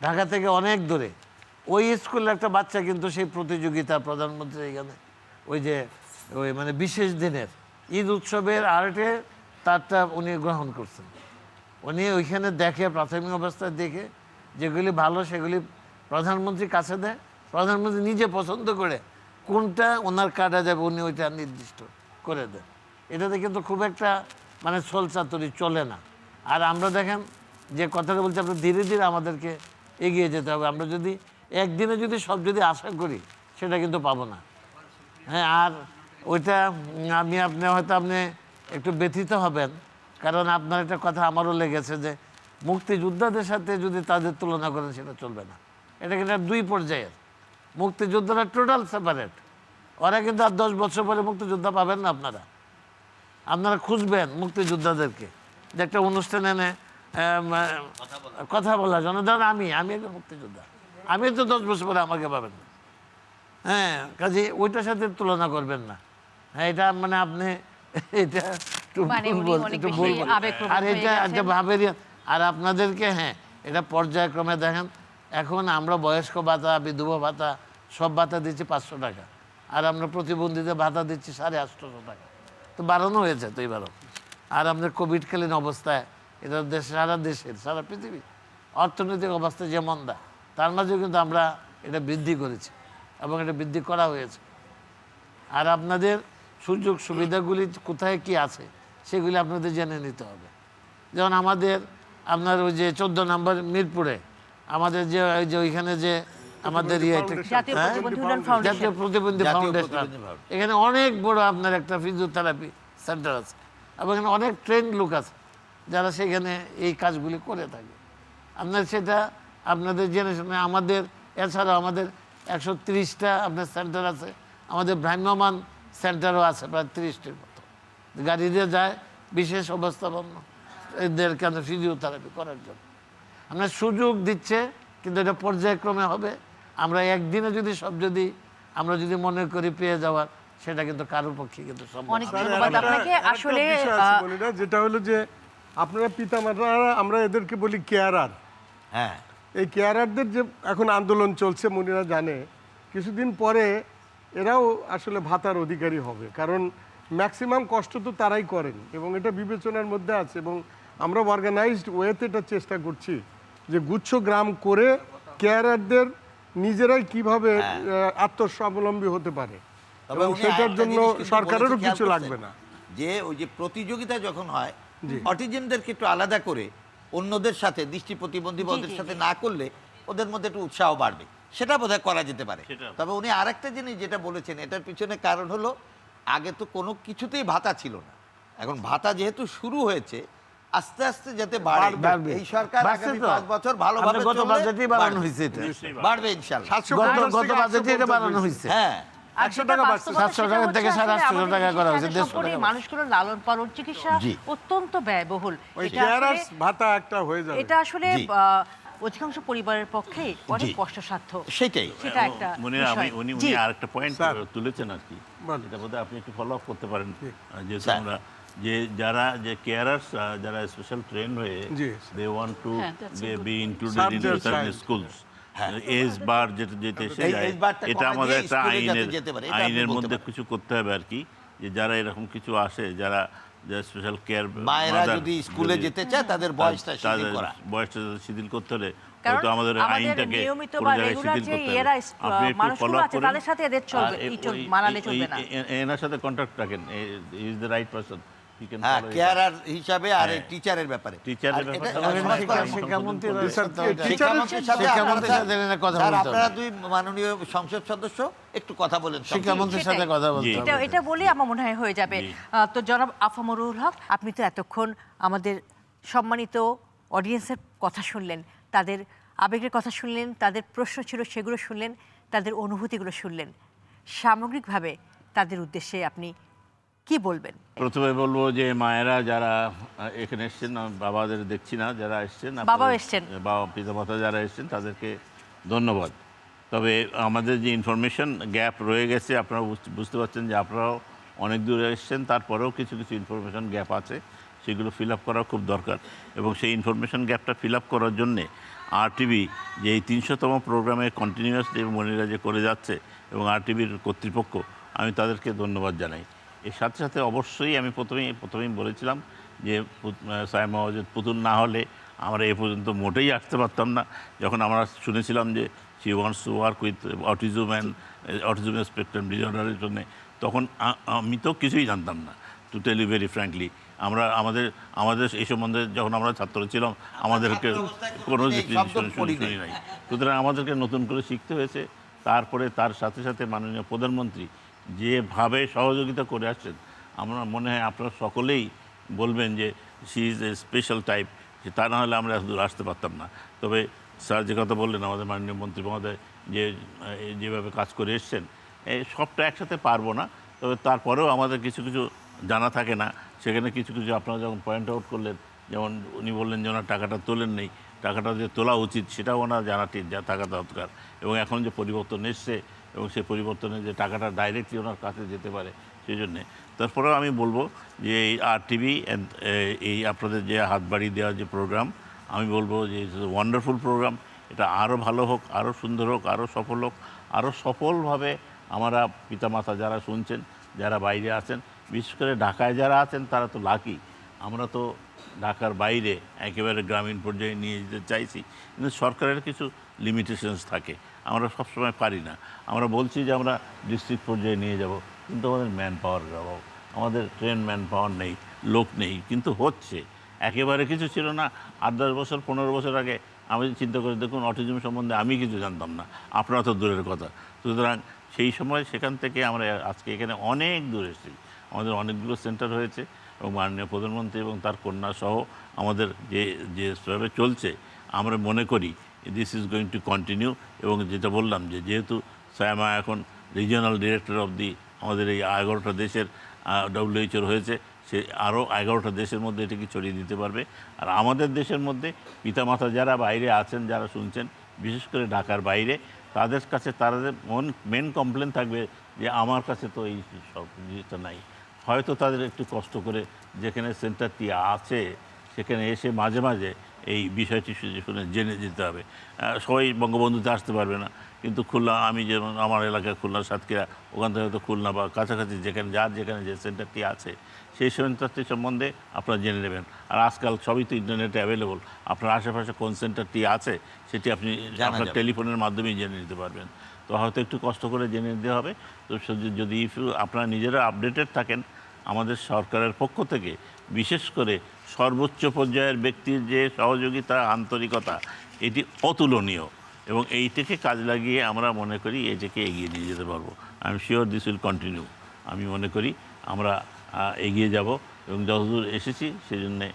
ঢাকা থেকে অনেক দূরে, ওই স্কুলের একটা বাচ্চা কিন্তু সেই প্রতিযোগিতা প্রধানমন্ত্রী এখানে ওই মানে বিশেষ দিনের ঈদ উৎসবের আর্টে তারটা উনি গ্রহণ করছেন। উনি ওইখানে দেখে, প্রাথমিক অবস্থায় দেখে যেগুলি ভালো সেগুলি প্রধানমন্ত্রীর কাছে দেয়, প্রধানমন্ত্রী নিজে পছন্দ করে কোনটা ওনার কাটা যাবে উনি ওইটা নির্দিষ্ট করে দেন। এটাতে কিন্তু খুব একটা মানে ছলচাতুরি চলে না। আর আমরা দেখেন যে কথাটা বলছি, আমরা ধীরে ধীরে আমাদেরকে এগিয়ে যেতে হবে। আমরা যদি একদিনে যদি সব যদি আশা করি সেটা কিন্তু পাবো না। হ্যাঁ, আর ওইটা আপনি হয়তো একটু ব্যথিত হবেন, কারণ আপনার একটা কথা আমারও লেগেছে যে মুক্তিযোদ্ধাদের সাথে যদি তাদের তুলনা করেন সেটা চলবে না। এটা কিন্তু 2 পর্যায়ের। মুক্তিযোদ্ধারা টোটাল সেপারেট, ওরা কিন্তু আর 10 বছর পরে মুক্তিযোদ্ধা পাবেন না। আপনারা খুঁজবেন মুক্তিযোদ্ধাদেরকে, যে একটা অনুষ্ঠানে এনে কথা বলার জন্য। ধরেন আমি একটা মুক্তিযোদ্ধা, আমি তো 10 বছর পরে আমাকে পাবেন না। হ্যাঁ, কাজে ওইটার সাথে তুলনা করবেন না। হ্যাঁ, এটা মানে আপনি এটা একটু বলবেন। আর এটা একটা ভাবের, আর আপনাদেরকে হ্যাঁ এটা পর্যায়ক্রমে দেখেন। এখন আমরা বয়স্ক ভাতা, বিধবা ভাতা সব ভাতা দিচ্ছি 500 টাকা। আর আমরা প্রতিবন্ধীদের ভাতা দিচ্ছি 850 টাকা, তো বাড়ানো হয়েছে তো এবারও। আর আমাদের কোভিডকালীন অবস্থায় এটা সারা দেশের, সারা পৃথিবী অর্থনৈতিক অবস্থা যে মন্দা, তার মাঝেও কিন্তু আমরা এটা বৃদ্ধি করেছি এবং এটা বৃদ্ধি করা হয়েছে। আর আপনাদের সুযোগ সুবিধাগুলি কোথায় কি আছে সেগুলি আপনাদের জেনে নিতে হবে। যেমন আমাদের আপনার ওই যে 14 নম্বর মিরপুরে আমাদের যে ওই যে ওইখানে যে আমাদের জাতীয় প্রতিবন্ধী ফাউন্ডেশন, এখানে অনেক বড় আপনার একটা ফিজিওথেরাপি সেন্টার আছে এবং এখানে অনেক ট্রেন্ড লোক আছে যারা সেখানে এই কাজগুলি করে থাকে। আপনার সেটা আপনাদের জেনে শুনে আমাদের এছাড়াও আমাদের 130টা আপনার সেন্টার আছে, আমাদের ভ্রাম্যমান সেন্টারও আছে প্রায় 30টির মতো, গাড়ি দিয়ে যায় বিশেষ অবস্থাপন্ন এদের কেন ফিজিওথেরাপি করার জন্য। আপনার সুযোগ দিচ্ছে কিন্তু এটা পর্যায়ক্রমে হবে। আমরা একদিনে যদি সব যদি আমরা যদি মনে করি পেয়ে যাওয়ার, সেটা কিন্তু কারোর পক্ষে কিন্তু সম্ভব না। যেটা হলো যে আপনারা পিতামাতারা, আমরা এদেরকে বলি কেয়ারার। হ্যাঁ, এই কেয়ারারদের যে এখন আন্দোলন চলছে, মনিরা জানে কিছুদিন পরে এরাও আসলে ভাতার অধিকারী হবে, কারণ ম্যাক্সিমাম কষ্ট তো তারাই করেন এবং এটা বিবেচনার মধ্যে আছে। এবং আমরা অর্গানাইজড ওয়েতে এটা চেষ্টা করছি যে গুচ্ছ গ্রাম করে কেয়ারারদের নিজেরাই কিভাবে আত্মস্বাবলম্বী হতে পারে, এবং সেটার জন্য সরকারেরও কিছু লাগবে না। যে ওই যে প্রতিযোগিতা যখন হয়, অটিজমদেরকে একটু আলাদা করে অন্যদের সাথে, দৃষ্টি প্রতিবন্ধী ওদের সাথে না করলে ওদের মধ্যে একটু উৎসাহ বাড়বে, সেটা বোধহয় করা যেতে পারে। তবে উনি আরেকটা জিনিস যেটা বলেছেন, এটার পিছনে কারণ হলো আগে তো কোনো কিছুতেই ভাতা ছিল না, এখন ভাতা যেহেতু শুরু হয়েছে আস্তে আস্তে যাতে বাড়ে। এই সরকার আগামী 5 বছর ভালোভাবে গত বাজেটেই বাড়ানো হয়েছে, এটা বাড়বে ইনশাআল্লাহ। গত বাজেটে এটা বাড়ানো হয়েছে। হ্যাঁ, 100 টাকা বাড়ছে, 700 থেকে 850 টাকা করা হয়েছে। মানুষগুলোর লালন পালন চিকিৎসা অত্যন্ত ব্যয়বহুল। ভাতা একটা হয়ে যাবে, এটা আসলে অধিকাংশ পরিবারের পক্ষে অনেক কষ্টসাধ্য। সেটাই সেটা একটা মনিরা, উনি আরেকটা পয়েন্ট তুলেছেন আর কি, এটা বোধহয় আপনি একটু ফলো আপ করতে পারেন। যেহেতু আমরা যে যারা যে কেয়ারার্স যারা স্পেশাল ট্রেন হয়ে they want to be included in certain schools, age bar যেতে যায়, এটা আমাদের একটা আইনের মধ্যে কিছু করতে হবে আর কি, যে যারা এরকম কিছু আসে, যারা স্পেশাল কেয়ার মায়েরা যদি স্কুলে যেতে চায় তাদের বয়সটা শিথিল করতে হলে তো আমাদের আইনটাকে এনার সাথে কন্ট্যাক্ট রাখেন, is the right person. Carer হিসাবে আর টিচারের ব্যাপারে আপনারা দুই মাননীয় সংসদ সদস্য একটু কথা বলেন, শিক্ষামন্ত্রীর সাথে কথা বলতে হবে। এটা বলি আমার মনে হয় হয়ে যাবে। তো জনাব আফামরুল হক, আপনি তো এতক্ষণ আমাদের সম্মানিত অডিয়েন্সের কথা শুনলেন, তাদের আবেগের কথা শুনলেন, তাদের প্রশ্ন ছিল সেগুলো শুনলেন, তাদের অনুভূতিগুলো শুনলেন। সামগ্রিকভাবে তাদের উদ্দেশ্যে আপনি কি বলবেন? প্রথমে বলবো যে মায়েরা যারা এখানে এসছেন, বাবাদের দেখছি না, যারা এসছেন, বাবা পিতামাতা যারা এসছেন তাদেরকে ধন্যবাদ। তবে আমাদের যে ইনফরমেশন গ্যাপ রয়ে গেছে, আপনারা বুঝতে পারছেন যে আপনারাও অনেক দূরে এসছেন, তারপরেও কিছু কিছু ইনফরমেশন গ্যাপ আছে, সেগুলো ফিল আপ করা খুব দরকার। এবং সেই ইনফরমেশন গ্যাপটা ফিল আপ করার জন্যে RTV যে এই 300তম প্রোগ্রামে কন্টিনিউয়াসলি মনিরা যে করে যাচ্ছে এবং RTVর কর্তৃপক্ষ, আমি তাদেরকে ধন্যবাদ জানাই। এর সাথে সাথে অবশ্যই আমি প্রথমেই বলেছিলাম যে সায়মা ওয়াজেদ পুতুল না হলে আমরা এ পর্যন্ত মোটেই আসতে পারতাম না। যখন আমরা শুনেছিলাম যে she wants to work with autism spectrum ডিসঅর্ডারের জন্য, তখন আমি তো কিছুই জানতাম না, to tell you very frankly. আমাদের এই সম্বন্ধে যখন আমরা ছাত্র ছিলাম আমাদেরকে কোনো শুনি নাই, সুতরাং আমাদেরকে নতুন করে শিখতে হয়েছে। তারপরে তার সাথে সাথে মাননীয় প্রধানমন্ত্রী যেভাবে সহযোগিতা করে আসছেন, আমার মনে হয় আপনারা সকলেই বলবেন যে she is a special type, যে তা না হলে আমরা এত দূর আসতে পারতাম না। তবে স্যার যে কথা বললেন, আমাদের মাননীয় মন্ত্রী মহোদয় যেভাবে কাজ করে এসছেন, সবটা একসাথে পারবো না, তবে তারপরেও আমাদের কিছু কিছু জানা থাকে না, সেখানে কিছু কিছু আপনারা যখন পয়েন্ট আউট করলেন, যেমন উনি বললেন যে ওনার টাকাটা তোলেন নেই, টাকাটা যে তোলা উচিত সেটাও ওনার জানাটি থাকা দরকার। এবং এখন যে পরিবর্তন এসছে এবং সেই পরিবর্তনে যে টাকাটা ডাইরেক্টলি ওনার কাছে যেতে পারে, সেই জন্যে। তারপরেও আমি বলবো যে এই RTV এই আপনাদের যে হাত বাড়িয়ে দেওয়ার যে প্রোগ্রাম, আমি বলবো যে ইটস এ ওয়ান্ডারফুল প্রোগ্রাম। এটা আরও ভালো হোক, আরও সুন্দর হোক, আরও সফল হোক, আরও সফলভাবে আমরা পিতামাতা যারা শুনছেন, যারা বাইরে আছেন, বিশেষ করে ঢাকায় যারা আছেন তারা তো লাকি। আমরা তো ঢাকার বাইরে একেবারে গ্রামীণ পর্যায়ে নিয়ে যেতে চাইছি, কিন্তু সরকারের কিছু লিমিটেশনস থাকে, আমরা সবসময় পারি না। আমরা বলছি যে আমরা ডিস্ট্রিক্ট পর্যায়ে নিয়ে যাব, কিন্তু আমাদের ম্যান পাওয়ারের অভাব, আমাদের ট্রেন ম্যান পাওয়ার নেই, লোক নেই, কিন্তু হচ্ছে। একেবারে কিছু ছিল না 8-10 বছর 15 বছর আগে। আমি চিন্তা করে দেখুন, অটিজম সম্বন্ধে আমি কিছু জানতাম না, আপনারা তো দূরের কথা। সুতরাং সেই সময় সেখান থেকে আমরা আজকে এখানে অনেক দূর এসেছি। আমাদের অনেকগুলো সেন্টার হয়েছে এবং মাননীয় প্রধানমন্ত্রী এবং তার কন্যা সহ আমাদের যেভাবে চলছে, আমরা মনে করি this is going to continue. এবং যেটা বললাম যে যেহেতু সায়মা এখন রিজিওনাল ডিরেক্টর অফ দি আমাদের এই 11টা দেশের WHO হয়েছে, সে আরও 11টা দেশের মধ্যে এটাকে ছড়িয়ে দিতে পারবে। আর আমাদের দেশের মধ্যে পিতামাতা যারা বাইরে আছেন, যারা শুনছেন, বিশেষ করে ঢাকার বাইরে, তাদের কাছে তাদের মেন কমপ্লেন থাকবে যে আমার কাছে তো এই সব জিনিসটা নাই। হয়তো তাদের একটু কষ্ট করে যেখানে সেন্টারটি আছে সেখানে এসে মাঝে মাঝে এই বিষয়টি শুনে জেনে যেতে হবে। সবাই বঙ্গবন্ধুতে আসতে পারবে না, কিন্তু খুলনা, আমি যেমন আমার এলাকায় খুলনা সাতক্ষীরা, ওখান থেকে হয়তো খুলনা বা কাছাকাছি যেখানে যে সেন্টারটি আছে সেই সেন্টারটি সম্বন্ধে আপনারা জেনে নেবেন। আর আজকাল সবই তো ইন্টারনেটে অ্যাভেলেবল, আপনার আশেপাশে কোন সেন্টারটি আছে সেটি আপনি আপনার টেলিফোনের মাধ্যমেই জেনে নিতে পারবেন। তো হয়তো একটু কষ্ট করে জেনে নিতে হবে। তো যদি আপনারা নিজেরা আপডেটেড থাকেন, আমাদের সরকারের পক্ষ থেকে বিশেষ করে সর্বোচ্চ পর্যায়ের ব্যক্তির যে সহযোগিতা, আন্তরিকতা, এটি অতুলনীয় এবং এইটাকে কাজ লাগিয়ে আমরা মনে করি এটাকে এগিয়ে নিয়ে যেতে পারবো। I am sure this will continue. আমি মনে করি আমরা এগিয়ে যাব এবং যতদূর এসেছি সেজন্যে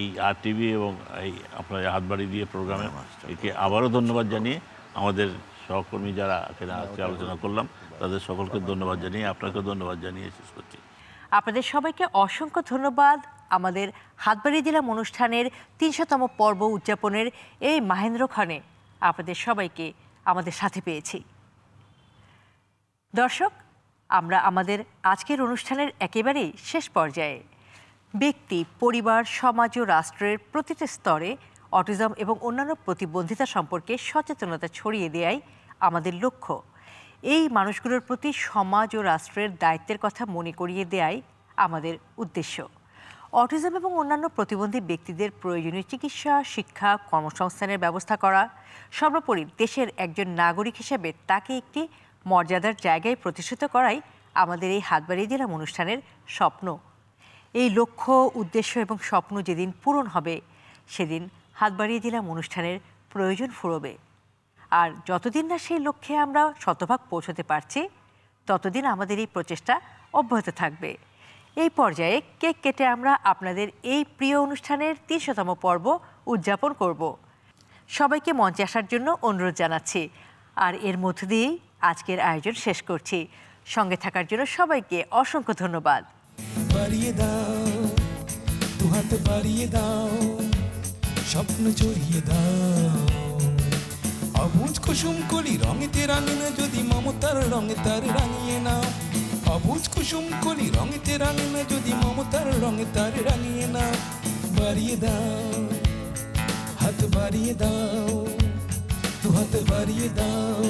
এই RTV এবং এই আপনার হাতবাড়ি দিয়ে প্রোগ্রামে একে আবারও ধন্যবাদ জানিয়ে, আমাদের সহকর্মী যারা এখানে আজকে আলোচনা করলাম তাদের সকলকে ধন্যবাদ জানিয়ে, আপনাকেও ধন্যবাদ জানিয়ে শেষ করছি। আপনাদের সবাইকে অসংখ্য ধন্যবাদ আমাদের হাতবাড়ি দিলাম অনুষ্ঠানের 300তম পর্ব উদযাপনের এই মাহেন্দ্রক্ষণে আপনাদের সবাইকে আমাদের সাথে পেয়েছি। দর্শক, আমরা আমাদের আজকের অনুষ্ঠানের একেবারেই শেষ পর্যায়ে। ব্যক্তি, পরিবার, সমাজ ও রাষ্ট্রের প্রতিটি স্তরে অটিজম এবং অন্যান্য প্রতিবন্ধিতা সম্পর্কে সচেতনতা ছড়িয়ে দেওয়াই আমাদের লক্ষ্য। এই মানুষগুলোর প্রতি সমাজ ও রাষ্ট্রের দায়িত্বের কথা মনে করিয়ে দেওয়াই আমাদের উদ্দেশ্য। অটিজম এবং অন্যান্য প্রতিবন্ধী ব্যক্তিদের প্রয়োজনীয় চিকিৎসা, শিক্ষা, কর্মসংস্থানের ব্যবস্থা করা, সর্বোপরি দেশের একজন নাগরিক হিসেবে তাকে একটি মর্যাদার জায়গায় প্রতিষ্ঠিত করাই আমাদের এই হাত বাড়িয়ে দিলাম অনুষ্ঠানের স্বপ্ন। এই লক্ষ্য, উদ্দেশ্য এবং স্বপ্ন যেদিন পূরণ হবে সেদিন হাত বাড়িয়ে দিলাম অনুষ্ঠানের প্রয়োজন ফুরবে। আর যতদিন না সেই লক্ষ্যে আমরা শতভাগ পৌঁছতে পারছি, ততদিন আমাদের এই প্রচেষ্টা অব্যাহত থাকবে। এই পর্যায়ে কেক কেটে আমরা আপনাদের এই প্রিয় অনুষ্ঠানের 300তম পর্ব উদযাপন করব। সবাইকে মঞ্চে আসার জন্য অনুরোধ জানাচ্ছি। আর এর মধ্য দিয়েই আজকের আয়োজন শেষ করছি। সঙ্গে থাকার জন্য সবাইকে অসংখ্য ধন্যবাদ। বাড়িয়ে দাও দুহাত, বাড়িয়ে দাও স্বপ্ন জড়িয়ে দাও। অবুজ কুসুম কলি রঙেতে রাঙিনা, যদি মমতার রঙে তার রাঙিয়ে নাও। অবুজ কুসুম কলি রঙেতে রাঙিনা, যদি মমতার রঙে তার রাঙিয়ে নাও। বাড়িয়ে দাও হাত, বাড়িয়ে দাও দুহাত, বাড়িয়ে দাও।